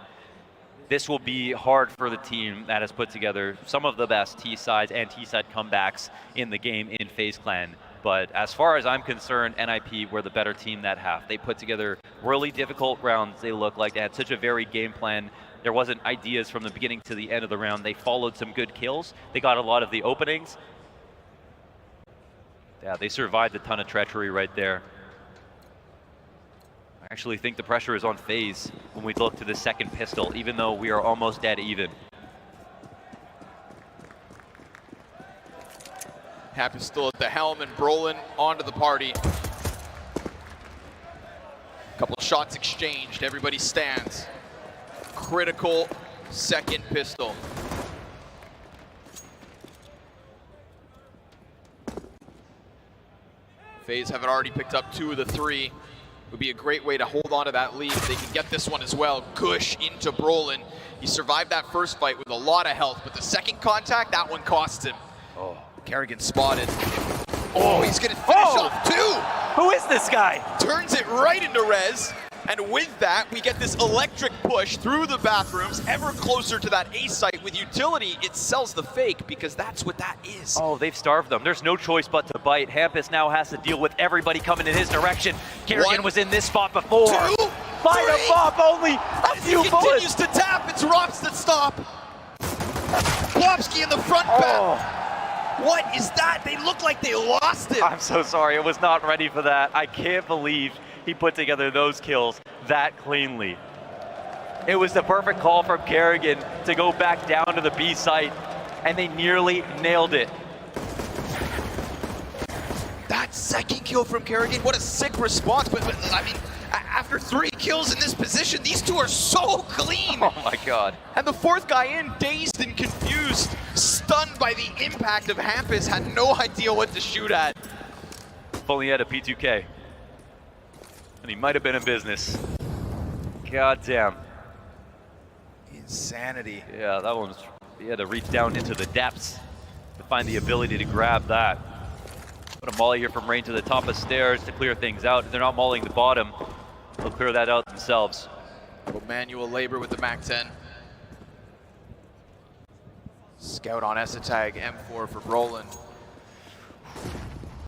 This will be hard for the team that has put together some of the best T sides and T side comebacks in the game in FaZe Clan. But as far as I'm concerned, NiP were the better team that half. They put together really difficult rounds. They looked like they had such a varied game plan. There wasn't ideas from the beginning to the end of the round. They followed some good kills. They got a lot of the openings. Yeah, they survived a ton of treachery right there. actually think the pressure is on FaZe when we look to the second pistol, even though we are almost dead even. Hap is still at the helm and Brolin onto the party. Couple of shots exchanged, everybody stands. Critical second pistol. FaZe have already picked up 2 of the 3. Would be a great way to hold on to that lead. They can get this one as well. Gush into Brolin. He survived that first fight with a lot of health, but the second contact, that one cost him. Oh. Kerrigan spotted. Oh, he's gonna finish off 2! Who is this guy? Turns it right into res. And with that, we get this electric push through the bathrooms, ever closer to that A site. With utility, it sells the fake, because that's what that is. Oh, they've starved them. There's no choice but to bite. Hampus now has to deal with everybody coming in his direction. Kerrigan was in this spot before. 2, Light 3. him up, only a few He bullets. continues to tap. It's Rops that stop. Plopsky in the front back. What is that? They look like they lost it. I'm so sorry. I was not ready for that. I can't believe he put together those kills that cleanly. It was the perfect call from Kerrigan to go back down to the B site, and they nearly nailed it. That second kill from Kerrigan, what a sick response. But I mean, after 3 kills in this position, these 2 are so clean. Oh my God. And the 4th guy in, dazed and confused, stunned by the impact of Hampus, had no idea what to shoot at. If only he had a P2K. And he might have been in business. God damn. Insanity. Yeah, that one was, he had to reach down into the depths to find the ability to grab that. Put a molly here from Rain to the top of stairs to clear things out. If they're not mauling the bottom, they'll clear that out themselves. Manual labor with the MAC-10. Scout on Esatag, M4 for Brolin.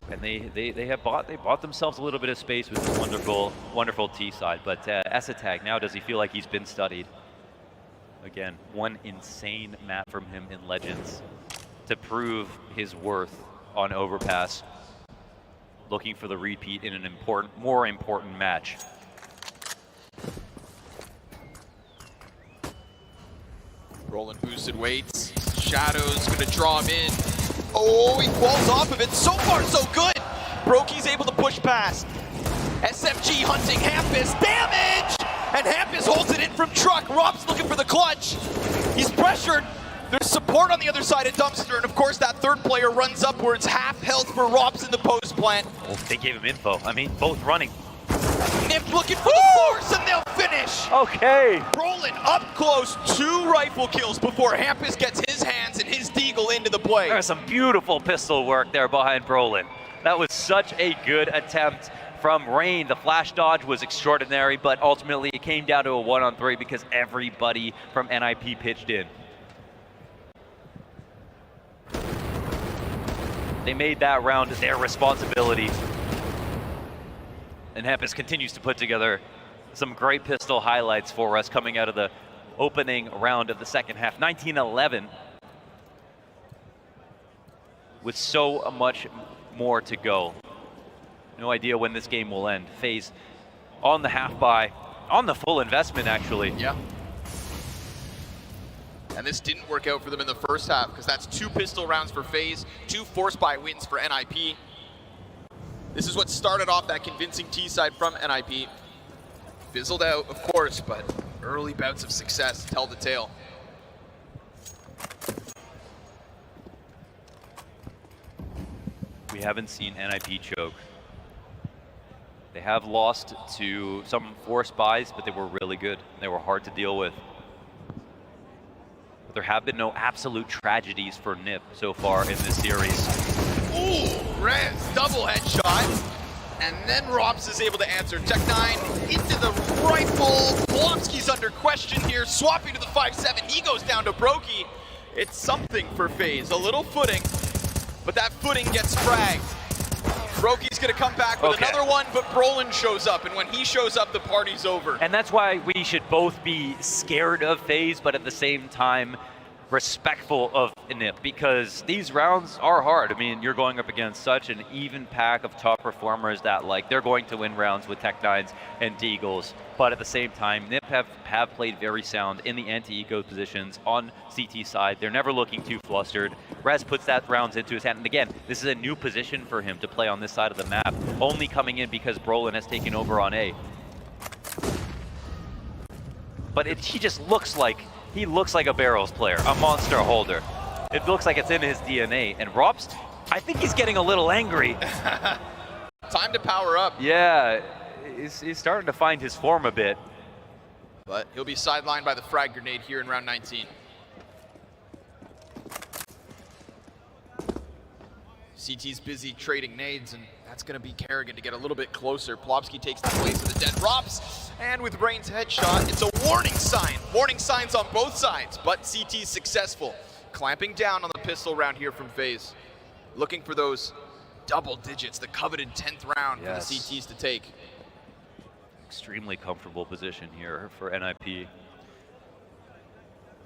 And they bought themselves a little bit of space with this wonderful T side. But Esatag, now does he feel like he's been studied? Again, one insane map from him in Legends to prove his worth on Overpass. Looking for the repeat in an more important match. Brolin boosted weights. Shadow's gonna draw him in. Oh, he falls off of it. So far, so good. Brokey's able to push past. SMG hunting Hampus. Damage! And Hampus holds it in from truck. Rob's looking for the clutch. He's pressured. There's support on the other side of Dumpster. And of course, that 3rd player runs upwards. Half health for Robs in the post plant. Well, they gave him info. I mean, both running. NiP looking for the force, and they'll finish. Okay. Brolin up close, 2 rifle kills before Hampus gets his hands and his deagle into the play. There's some beautiful pistol work there behind Brolin. That was such a good attempt from Rain. The flash dodge was extraordinary, but ultimately it came down to a 1-on-3 because everybody from NiP pitched in. They made that round their responsibility. And Hampus continues to put together some great pistol highlights for us coming out of the opening round of the second half. 19-11 with so much more to go. No idea when this game will end. FaZe on the half buy, on the full investment actually. Yeah. And this didn't work out for them in the first half because that's 2 pistol rounds for FaZe, 2 force buy wins for NiP. This is what started off that convincing T side from NiP. Fizzled out, of course, but early bouts of success tell the tale. We haven't seen NiP choke. They have lost to some force buys, but they were really good. They were hard to deal with. But there have been no absolute tragedies for NiP so far in this series. Ooh, Rez double headshot. And then Robs is able to answer. Tech9 into the rifle. Polomsky's under question here, swapping to the 5-7. He goes down to Brokey. It's something for FaZe, a little footing, but that footing gets fragged. Brokey's gonna come back with another one, but Brolin shows up, and when he shows up, the party's over. And that's why we should both be scared of FaZe, but at the same time, respectful of NiP, because these rounds are hard. I mean, you're going up against such an even pack of top performers that like they're going to win rounds with Tech9s and Deagles. But at the same time, NiP have played very sound in the anti-eco positions on CT side. They're never looking too flustered. Rez puts that rounds into his hand. And again, this is a new position for him to play on this side of the map, only coming in because Brolin has taken over on A. But he just looks like a barrels player, a monster holder. It looks like it's in his DNA. And Robs, I think he's getting a little angry. Time to power up. Yeah, he's starting to find his form a bit. But he'll be sidelined by the frag grenade here in round 19. CT's busy trading nades, and that's going to be Kerrigan to get a little bit closer. Plobsky takes the place of the dead Robs, and with Brain's headshot, it's a warning sign. Warning signs on both sides, but CT's successful. Clamping down on the pistol round here from FaZe. Looking for those double digits, the coveted 10th round for the CTs to take. Extremely comfortable position here for NiP.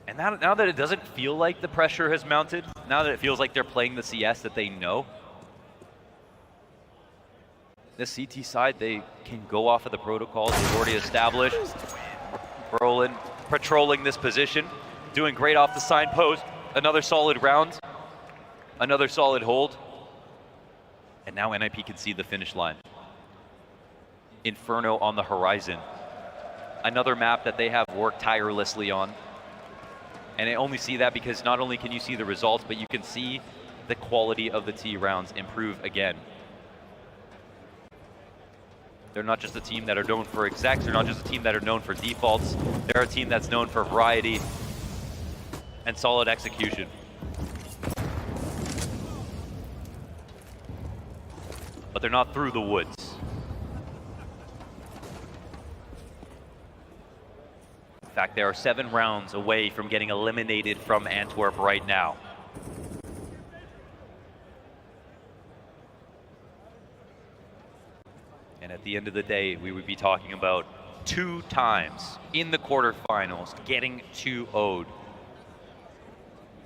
And now that it doesn't feel like the pressure has mounted, now that it feels like they're playing the CS that they know, this CT side, they can go off of the protocols they've already established. Brolin patrolling this position, doing great off the signpost. Another solid round, another solid hold. And now NiP can see the finish line. Inferno on the horizon. Another map that they have worked tirelessly on. And I only see that because not only can you see the results, but you can see the quality of the T rounds improve again. They're not just a team that are known for execs, they're not just a team that are known for defaults. They're a team that's known for variety and solid execution. But they're not through the woods. In fact, they are 7 rounds away from getting eliminated from Antwerp right now. And at the end of the day, we would be talking about 2 times in the quarterfinals getting 2-0'd.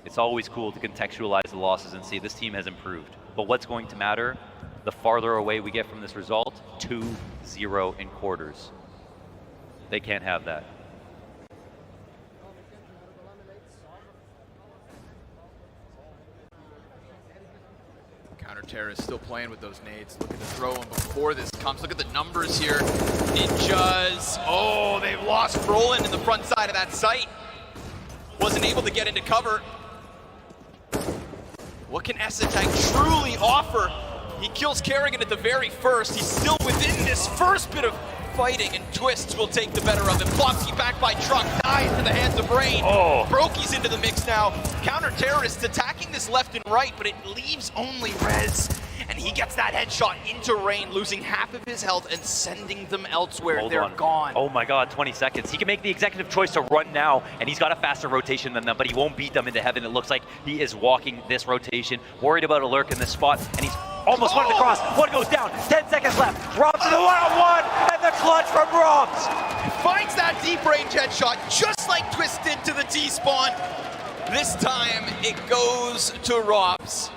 It's always cool to contextualize the losses and see this team has improved. But what's going to matter, the farther away we get from this result, 2-0 in quarters. They can't have that. Counter-terrorist still playing with those nades, looking to throw them before this comes. Look at the numbers here. Ninjas, oh, they've lost Brolin in the front side of that site. Wasn't able to get into cover. What can Esatag truly offer? He kills Kerrigan at the very first. He's still within this first bit of fighting, and Twists will take the better of him. Plopsky back by truck, dies to the hands of Brain. Oh. Brokey's into the mix now. Counter-terrorists attacking this left and right, but it leaves only Rez. And he gets that headshot into Rain, losing half of his health and sending them elsewhere. They're gone. Oh my god, 20 seconds. He can make the executive choice to run now, and he's got a faster rotation than them, but he won't beat them into heaven. It looks like he is walking this rotation, worried about a lurk in this spot, and he's almost won the cross. One goes down, 10 seconds left. Robs to the one-on-one, and the clutch from Robs. Finds that deep range headshot, just like Twist did to the T-spawn. This time, it goes to Robs.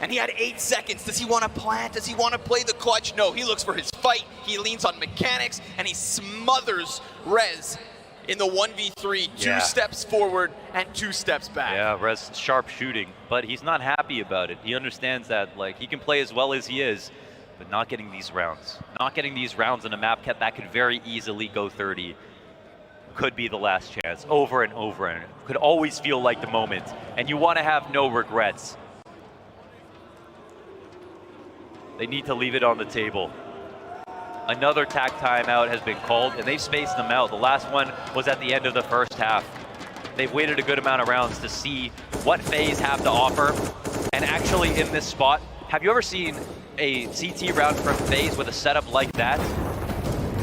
And he had 8 seconds. Does he want to plant? Does he want to play the clutch? No, he looks for his fight. He leans on mechanics, and he smothers Rez in the 1v3. 2 steps forward and 2 steps back. Yeah, Rez sharp shooting, but he's not happy about it. He understands that like he can play as well as he is, but not getting these rounds. Not getting these rounds in a map that could very easily go 30. Could be the last chance, over and over, and it could always feel like the moment. And you want to have no regrets. They need to leave it on the table. Another tack timeout has been called, and they've spaced them out. The last one was at the end of the first half. They've waited a good amount of rounds to see what FaZe have to offer. And actually in this spot, have you ever seen a CT round from FaZe with a setup like that?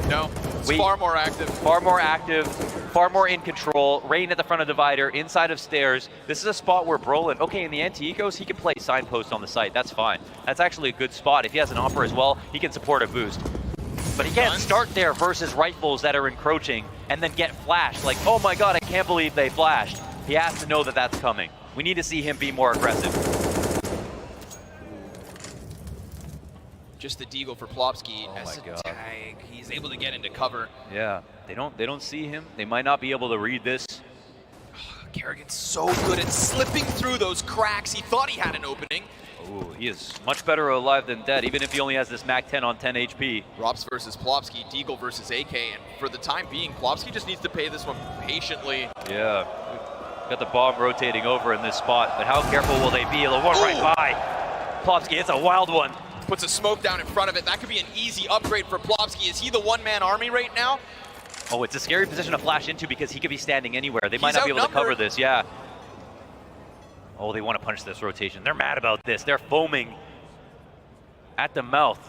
No, it's far more active. Far more active, far more in control. Rain at the front of divider, inside of stairs. This is a spot where Brolin, okay, in the anti-ecos, he can play signpost on the site. That's fine. That's actually a good spot. If he has an offer as well, he can support a boost. But he can't start there versus rifles that are encroaching and then get flashed. Like, oh my god, I can't believe they flashed. He has to know that that's coming. We need to see him be more aggressive. Just the deagle for Plopsky. Oh my God. Tag. He's able to get into cover. Yeah, they don't see him. They might not be able to read this. Kerrigan's so good at slipping through those cracks. He thought he had an opening. Ooh, he is much better alive than dead, even if he only has this Mac 10 on 10 HP. Rops versus Plopsky, deagle versus AK, and for the time being, Plopsky just needs to pay this one patiently. Yeah, got the bomb rotating over in this spot, but how careful will they be? The one right by Plopsky, it's a wild one. Puts a smoke down in front of it. That could be an easy upgrade for Plopsky. Is he the one-man army right now? Oh, it's a scary position to flash into because he could be standing anywhere. They might not be able to cover this, yeah. Oh, they want to punish this rotation. They're mad about this. They're foaming at the mouth.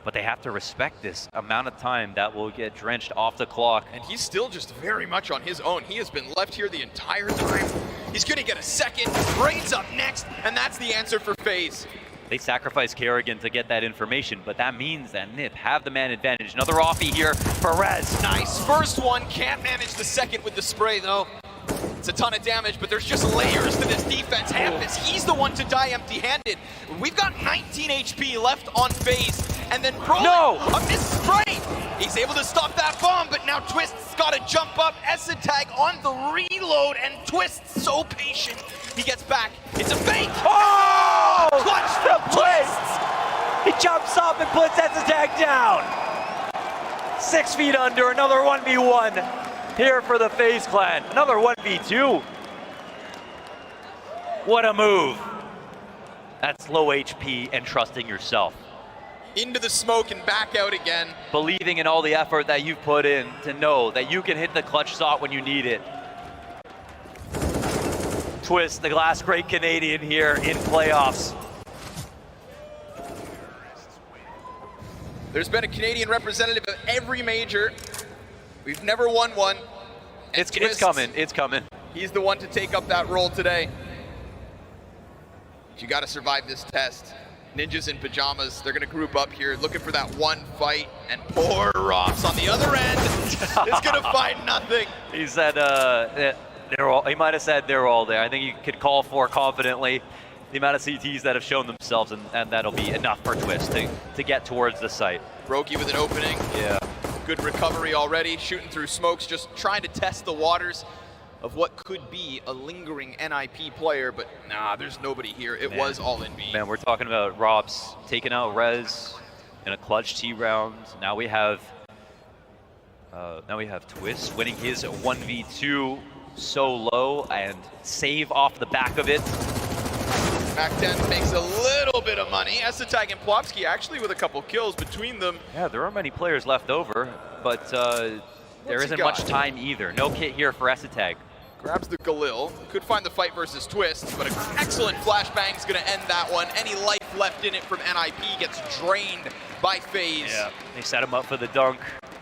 But they have to respect this amount of time that will get drenched off the clock. And he's still just very much on his own. He has been left here the entire time. He's going to get a second. Brain's up next, and that's the answer for FaZe. They sacrifice Kerrigan to get that information, but that means that NiP have the man advantage. Another offie here for Rez. Nice. First one, can't manage the second with the spray, though. It's a ton of damage, but there's just layers to this defense. Hampus, he's the one to die empty-handed. We've got 19 HP left on FaZe, and then Brolin, a missed spray. He's able to stop that bomb, but now Twist's got to jump up. Tag on the reload, and Twist's so patient. He gets back. It's a fake. Oh! Clutch from Twists. He jumps up and puts Tag down. 6 feet under, another 1v1 here for the FaZe clan. Another 1v2. What a move. That's low HP and trusting yourself. Into the smoke and back out again. Believing in all the effort that you've put in to know that you can hit the clutch shot when you need it. Twist, the last great Canadian here in playoffs. There's been a Canadian representative of every major. We've never won one. It's coming, it's coming. He's the one to take up that role today. You got to survive this test. Ninjas in pajamas, they're going to group up here looking for that one fight, and poor Rops on the other end is going to find nothing. He said he might have said they're all there. I think you could call for confidently the amount of CTs that have shown themselves, and that'll be enough for Twist to get towards the site. Brokey with an opening. Yeah. Good recovery already, shooting through smokes, just trying to test the waters of what could be a lingering NiP player, but nah, there's nobody here. It was all in B. Man, we're talking about Rops taking out Rez in a clutch T round. Now we have Twist winning his 1v2 solo and save off the back of it. Mac 10 makes a little bit of money. Tag and Plopsky actually with a couple kills between them. Yeah, there aren't many players left over, but there isn't much time either. No kit here for Tag. Grabs the Galil. Could find the fight versus Twist, but an excellent flashbang is going to end that one. Any life left in it from NiP gets drained by FaZe. Yeah, they set him up for the dunk.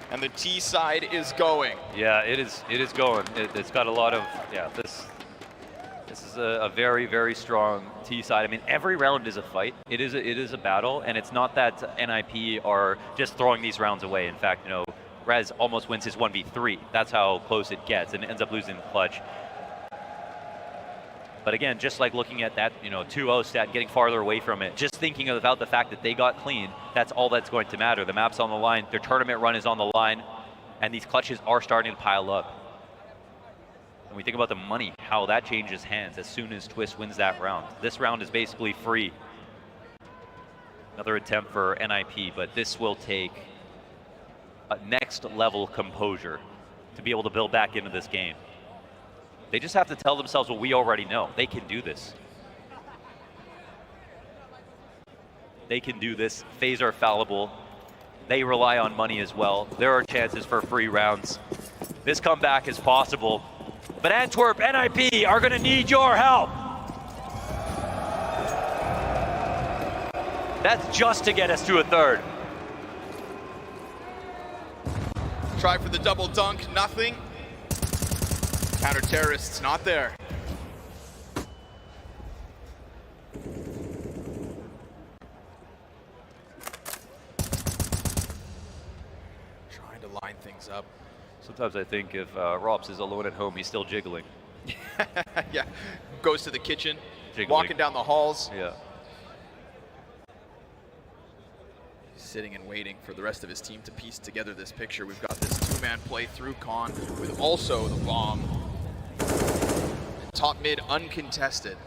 And the T side is going. Yeah, it is going. It's got a lot of, this is a very, very strong T side. I mean, every round is a fight. It is a battle, and it's not that NiP are just throwing these rounds away. In fact, Rez almost wins his 1v3. That's how close it gets, and ends up losing the clutch. But again, just like looking at that, 2-0 stat, getting farther away from it, just thinking about the fact that they got clean, that's all that's going to matter. The map's on the line, their tournament run is on the line, and these clutches are starting to pile up. And we think about the money, how that changes hands as soon as Twist wins that round. This round is basically free. Another attempt for NiP, but this will take a next level composure to be able to build back into this game. They just have to tell themselves what we already know. They can do this. They can do this. FaZe are fallible. They rely on money as well. There are chances for free rounds. This comeback is possible. But Antwerp, NiP are going to need your help. That's just to get us to a third. Try for the double dunk, nothing. Counter-terrorists not there. Trying to line things up. Sometimes I think if Rops is alone at home, he's still jiggling. Yeah, goes to the kitchen, Jiggling. walking down the halls. Yeah. Sitting and waiting for the rest of his team to piece together this picture. We've got this two-man play through Con with also the bomb. Top mid uncontested.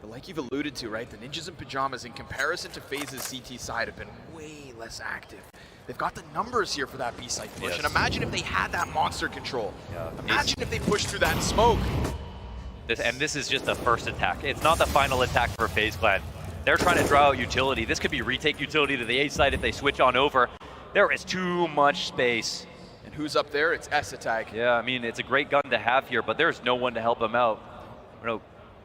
But like you've alluded to, right, the Ninjas in Pajamas in comparison to FaZe's CT side have been way less active. They've got the numbers here for that B-side push. Yes. And imagine if they had that monster control. Yeah. Imagine if they pushed through that smoke. This is just the first attack. It's not the final attack for FaZe Clan. They're trying to draw out utility. This could be retake utility to the A side if they switch on over. There is too much space. And who's up there? It's Esatag. Yeah, I mean, it's a great gun to have here, but there's no one to help him out. You know,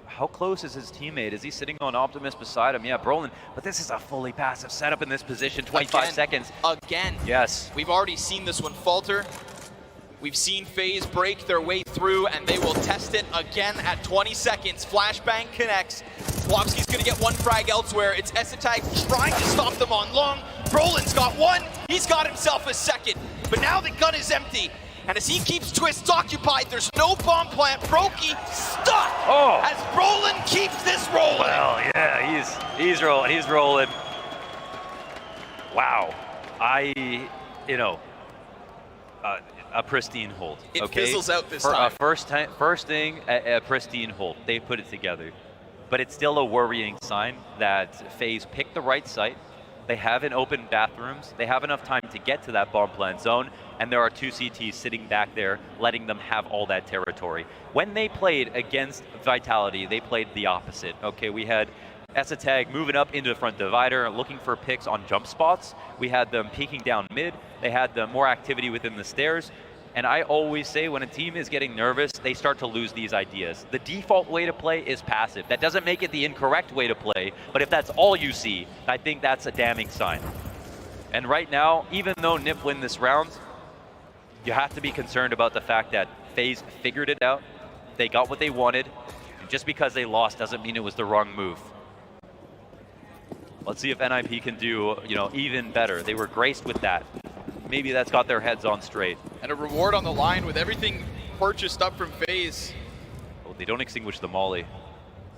how close is his teammate? Is he sitting on Optimus beside him? Yeah, Brolin. But this is a fully passive setup in this position. 25 seconds. Again. Yes. We've already seen this one falter. We've seen FaZe break their way through, and they will test it again at 20 seconds. Flashbang connects. Wopski's gonna get one frag elsewhere. It's Esatag trying to stop them on long. Brolin's got one. He's got himself a second. But now the gun is empty. And as he keeps Twists occupied, there's no bomb plant. Brokey stuck as Brolin keeps this rolling. Well, yeah, he's rolling. He's rolling. Wow. A pristine hold. It okay? fizzles out this time. First thing, a pristine hold. They put it together. But it's still a worrying sign that FaZe picked the right site. They haven't opened bathrooms. They have enough time to get to that bomb plant zone, and there are two CTs sitting back there, letting them have all that territory. When they played against Vitality, they played the opposite. Okay, we had Esatag moving up into the front divider, looking for picks on jump spots. We had them peeking down mid. They had the more activity within the stairs. And I always say when a team is getting nervous, they start to lose these ideas. The default way to play is passive. That doesn't make it the incorrect way to play, but if that's all you see, I think that's a damning sign. And right now, even though NiP win this round, you have to be concerned about the fact that FaZe figured it out. They got what they wanted. And just because they lost doesn't mean it was the wrong move. Let's see if NiP can do, even better. They were graced with that. Maybe that's got their heads on straight. And a reward on the line with everything purchased up from FaZe. Oh, they don't extinguish the molly.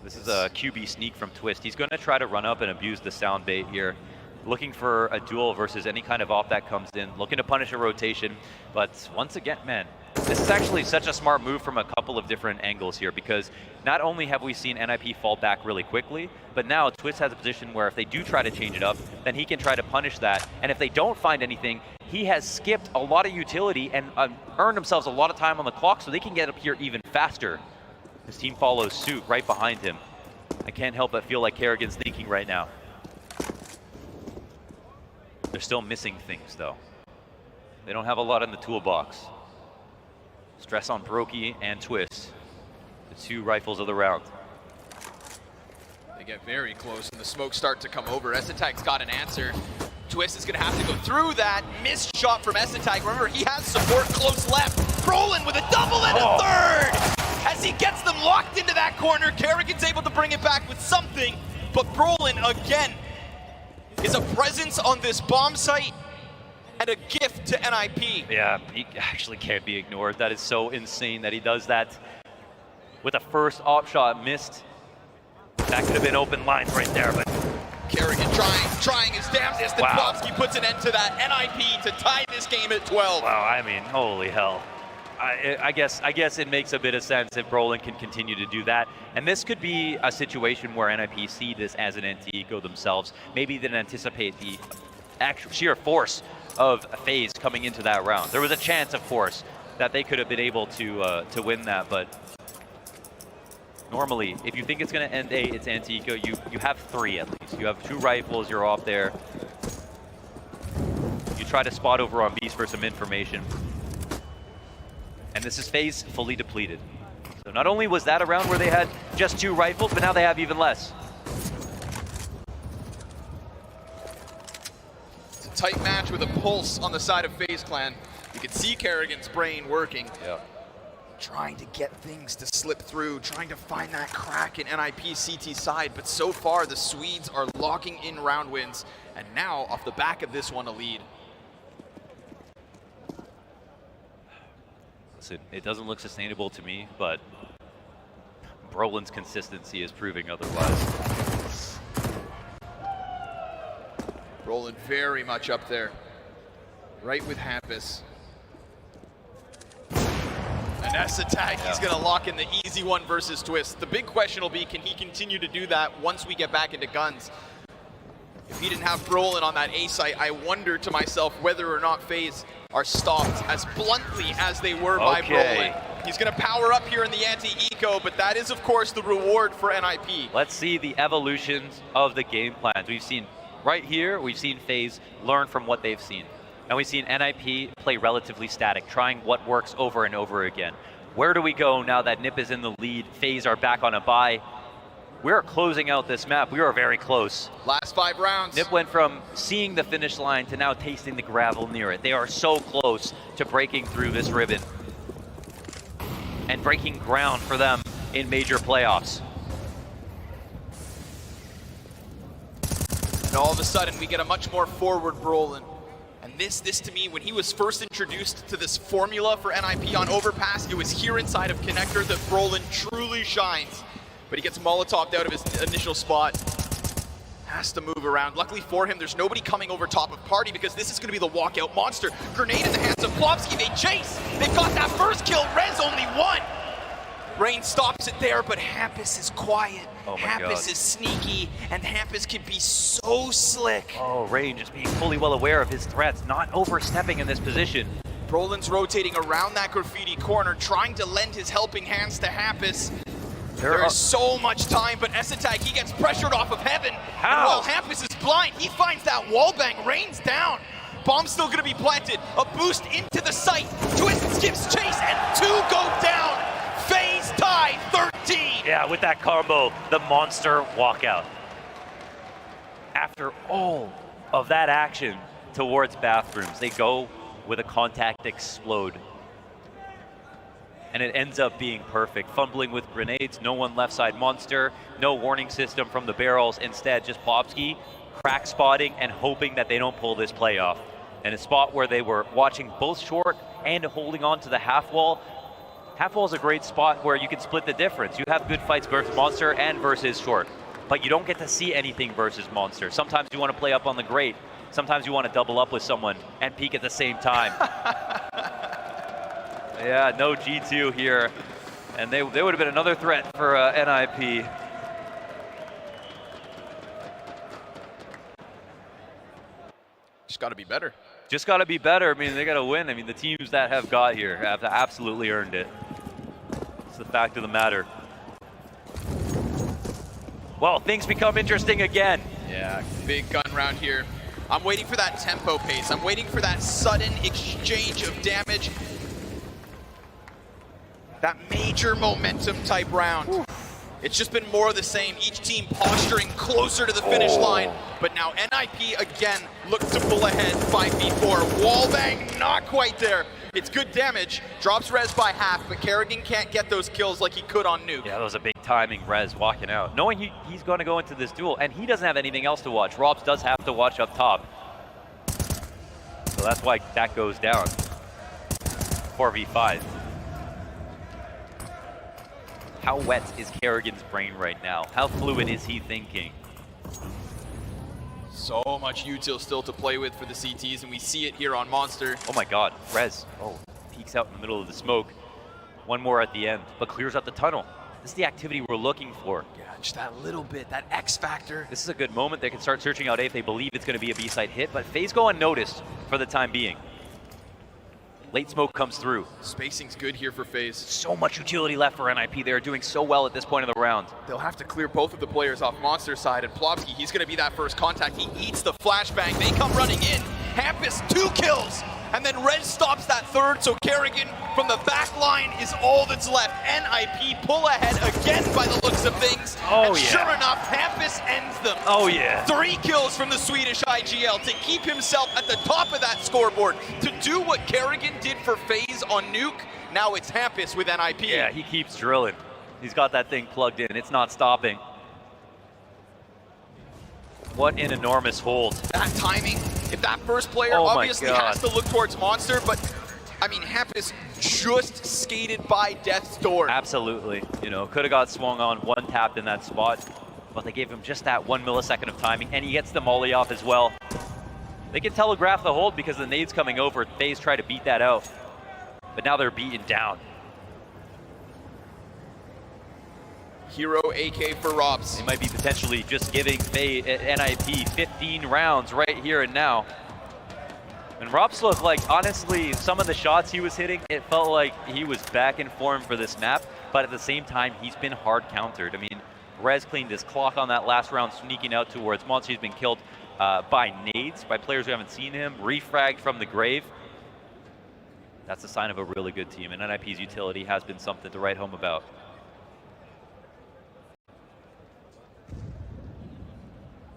This is a QB sneak from Twist. He's going to try to run up and abuse the sound bait here. Looking for a duel versus any kind of op that comes in. Looking to punish a rotation. But once again, man, this is actually such a smart move from a couple of different angles here, because not only have we seen NiP fall back really quickly, but now Twist has a position where if they do try to change it up, then he can try to punish that. And if they don't find anything, he has skipped a lot of utility and earned themselves a lot of time on the clock so they can get up here even faster. His team follows suit right behind him. I can't help but feel like Kerrigan's thinking right now. They're still missing things, though. They don't have a lot in the toolbox. Stress on Brokey and Twist, the two rifles of the round. They get very close, and the smokes start to come over. Esatag's got an answer. Twist is going to have to go through that. Missed shot from Esatag. Remember, he has support close left. Brolin with a double and a third! As he gets them locked into that corner, Kerrigan's able to bring it back with something, but Brolin, again, is a presence on this bomb site and a gift to NiP. Yeah, he actually can't be ignored. That is so insane that he does that with a first op shot missed. That could have been open lines right there, but Kerrigan trying his damnedest, and Wopski puts an end to that. NiP to tie this game at 12. Wow, I mean, holy hell. I guess it makes a bit of sense if Brolin can continue to do that. And this could be a situation where NiP see this as an anti-eco themselves. Maybe they didn't anticipate the actual sheer force of FaZe coming into that round. There was a chance, of course, that they could have been able to win that, but normally, if you think it's going to end it's anti-eco, you have three at least. You have two rifles, you're off there. You try to spot over on Beast for some information. And this is FaZe fully depleted. So not only was that a round where they had just two rifles, but now they have even less. It's a tight match with a pulse on the side of FaZe Clan. You can see Kerrigan's brain working. Yeah. Trying to get things to slip through, trying to find that crack in NiP's CT side, but so far the Swedes are locking in round wins, and now off the back of this one, a lead. This listen, it doesn't look sustainable to me, but Brolin's consistency is proving otherwise. Brolin very much up there, right with Hampus. And that's the tag. He's going to lock in the easy one versus Twist. The big question will be, can he continue to do that once we get back into guns? If he didn't have Brolin on that A site, I wonder to myself whether or not FaZe are stopped as bluntly as they were by Brolin. He's going to power up here in the anti-eco, but that is, of course, the reward for NiP. Let's see the evolutions of the game plans. We've seen right here, we've seen FaZe learn from what they've seen. And we've seen NiP play relatively static, trying what works over and over again. Where do we go now that NiP is in the lead? FaZe are back on a bye. We're closing out this map. We are very close. Last 5 rounds. NiP went from seeing the finish line to now tasting the gravel near it. They are so close to breaking through this ribbon and breaking ground for them in major playoffs. And all of a sudden, we get a much more forward Brolin. And this to me, when he was first introduced to this formula for NiP on Overpass, it was here inside of Connector that Brolin truly shines. But he gets Molotov'd out of his initial spot. Has to move around. Luckily for him, there's nobody coming over top of Party because this is going to be the walkout monster. Grenade in the hands of Plopsky. They chase. They've got that first kill. Rez only one. Rain stops it there, but Hampus is quiet. Hampus is sneaky, and Hampus can be so slick. Oh, Rain just being fully well aware of his threats, not overstepping in this position. Brolin's rotating around that graffiti corner, trying to lend his helping hands to Hampus. There is so much time, but Esatag, he gets pressured off of Heaven. How? And while Hampus is blind, he finds that wallbang. Rain's down. Bomb's still gonna be planted. A boost into the site. Twist skips chase, and 2 go down. FaZe tie 13. Yeah, with that combo, the monster walkout. After all of that action towards bathrooms, they go with a contact explode. And it ends up being perfect. Fumbling with grenades, no one left side monster, no warning system from the barrels. Instead, just Plopsky crack spotting and hoping that they don't pull this play off. And a spot where they were watching both short and holding on to the half wall. Half wall is a great spot where you can split the difference. You have good fights versus monster and versus short, but you don't get to see anything versus monster. Sometimes you want to play up on the grate. Sometimes you want to double up with someone and peek at the same time. Yeah, no G2 here. And they would have been another threat for NiP. Just got to be better. Just got to be better. I mean, they got to win. I mean, the teams that have got here have absolutely earned it. It's the fact of the matter. Well, things become interesting again. Yeah, big gun round here. I'm waiting for that tempo pace. I'm waiting for that sudden exchange of damage. That major momentum type round. Oof. It's just been more of the same. Each team posturing closer to the finish line. But now NiP again look to pull ahead 5v4. Wallbang, not quite there. It's good damage. Drops Rez by half, but Kerrigan can't get those kills like he could on Nuke. Yeah, that was a big timing, Rez walking out. Knowing he's going to go into this duel, and he doesn't have anything else to watch. Robs does have to watch up top. So that's why that goes down. 4v5. How wet is Kerrigan's brain right now? How fluid is he thinking? So much util still to play with for the CTs, and we see it here on Monster. Oh my god, Rez. Oh, peeks out in the middle of the smoke. One more at the end, but clears out the tunnel. This is the activity we're looking for. Yeah, just that little bit, that X factor. This is a good moment. They can start searching out A if they believe it's going to be a B-side hit, but FaZe go unnoticed for the time being. Late smoke comes through. Spacing's good here for FaZe. So much utility left for NiP. They are doing so well at this point of the round. They'll have to clear both of the players off Monster side, and Plopsky, he's going to be that first contact. He eats the flashbang. They come running in. Hampus, 2 kills, and then Rez stops that third, so Kerrigan from the back line is all that's left. NiP pull ahead again by the looks of things. Oh, and yeah. Sure enough, Hampus ends them. Oh, yeah. 3 kills from the Swedish IGL to keep himself at the top of that scoreboard. To do what Kerrigan did for FaZe on Nuke, now it's Hampus with NiP. Yeah, he keeps drilling. He's got that thing plugged in. It's not stopping. What an enormous hold. That timing, if that first player obviously has to look towards Monster, but I mean, Hampus just skated by death's door. Absolutely. You know, could have got swung on, one tapped in that spot, but they gave him just that 1 millisecond of timing, and he gets the molly off as well. They can telegraph the hold because the nade's coming over. FaZe try to beat that out, but now they're beaten down. Hero AK for Robs. They might be potentially just giving FaZe NiP 15 rounds right here and now. And Robs looked like, honestly, some of the shots he was hitting, it felt like he was back in form for this map, but at the same time, he's been hard countered. I mean, Rez cleaned his clock on that last round, sneaking out towards Monster. He's been killed by nades, by players who haven't seen him, refragged from the grave. That's a sign of a really good team, and NiP's utility has been something to write home about.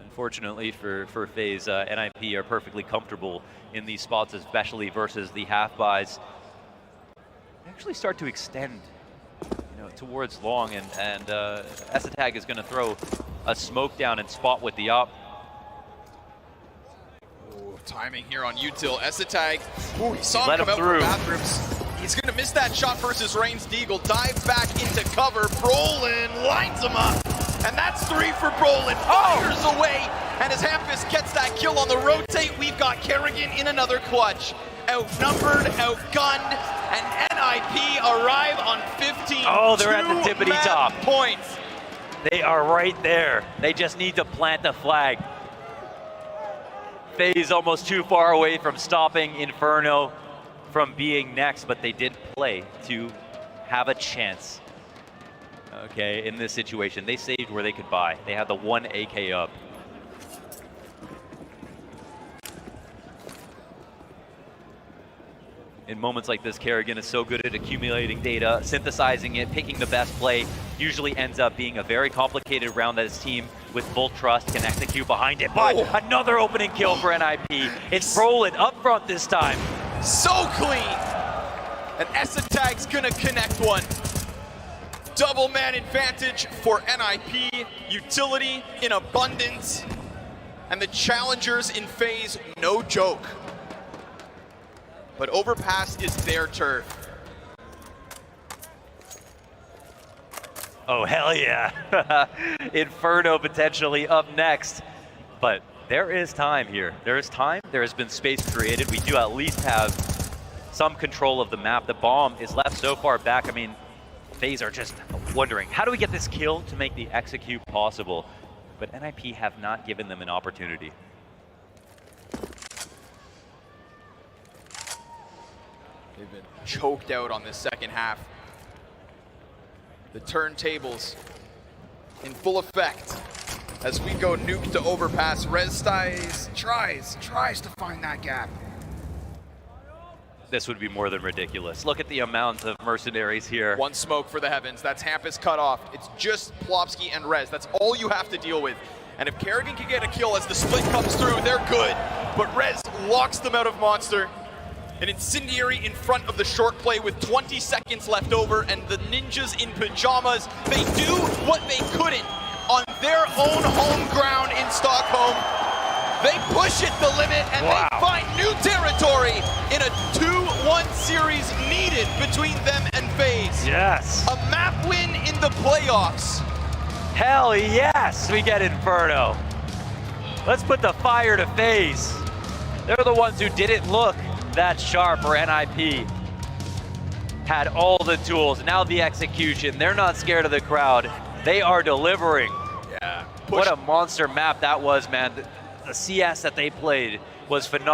Unfortunately for FaZe, NiP are perfectly comfortable in these spots, especially versus the half buys. They actually start to extend, you know, towards long, and Esatag is going to throw a smoke down and spot with the op. Ooh, timing here on util. Esatag, he saw him come out through. from bathrooms. He's going to miss that shot versus Reigns Deagle. Dive back into cover. Brolin lines him up. And that's 3 for Brolin. Fires away. And as Hampus gets that kill on the rotate, we've got Kerrigan in another clutch. Outnumbered, outgunned, and NiP arrive on 15. Oh, they're at the tippity top. Points. They are right there. They just need to plant the flag. FaZe almost too far away from stopping Inferno from being next, but they did play to have a chance. Okay, in this situation, they saved where they could buy. They had the 1 AK up. In moments like this, Kerrigan is so good at accumulating data, synthesizing it, picking the best play. Usually ends up being a very complicated round that his team, with full trust, can execute behind it. But another opening kill for NiP. It's Brolin up front this time. So clean! And Esatag's gonna connect one. Double man advantage for NiP, utility in abundance, and the challengers in FaZe, no joke. But Overpass is their turf. Oh, hell yeah. Inferno potentially up next. But there is time here. There is time. There has been space created. We do at least have some control of the map. The bomb is left so far back. I mean, FaZe are just wondering, how do we get this kill to make the execute possible? But NiP have not given them an opportunity. They've been choked out on this second half. The turntables in full effect as we go nuke to Overpass. Rez tries to find that gap. This would be more than ridiculous. Look at the amount of mercenaries here. One smoke for the heavens. That's Hampus cut off. It's just Plopsky and Rez. That's all you have to deal with. And if Kerrigan can get a kill as the split comes through, they're good. But Rez locks them out of Monster. An incendiary in front of the short play with 20 seconds left over, and the ninjas in pajamas, they do what they couldn't on their own home ground in Stockholm. They push it the limit, and they find new territory in a 2-1 series needed between them and FaZe. Yes. A map win in the playoffs. Hell yes, we get Inferno. Let's put the fire to FaZe. They're the ones who didn't look that sharp, or NiP had all the tools. Now the execution. They're not scared of the crowd. They are delivering. Yeah. What a monster map that was, man. The CS that they played was phenomenal.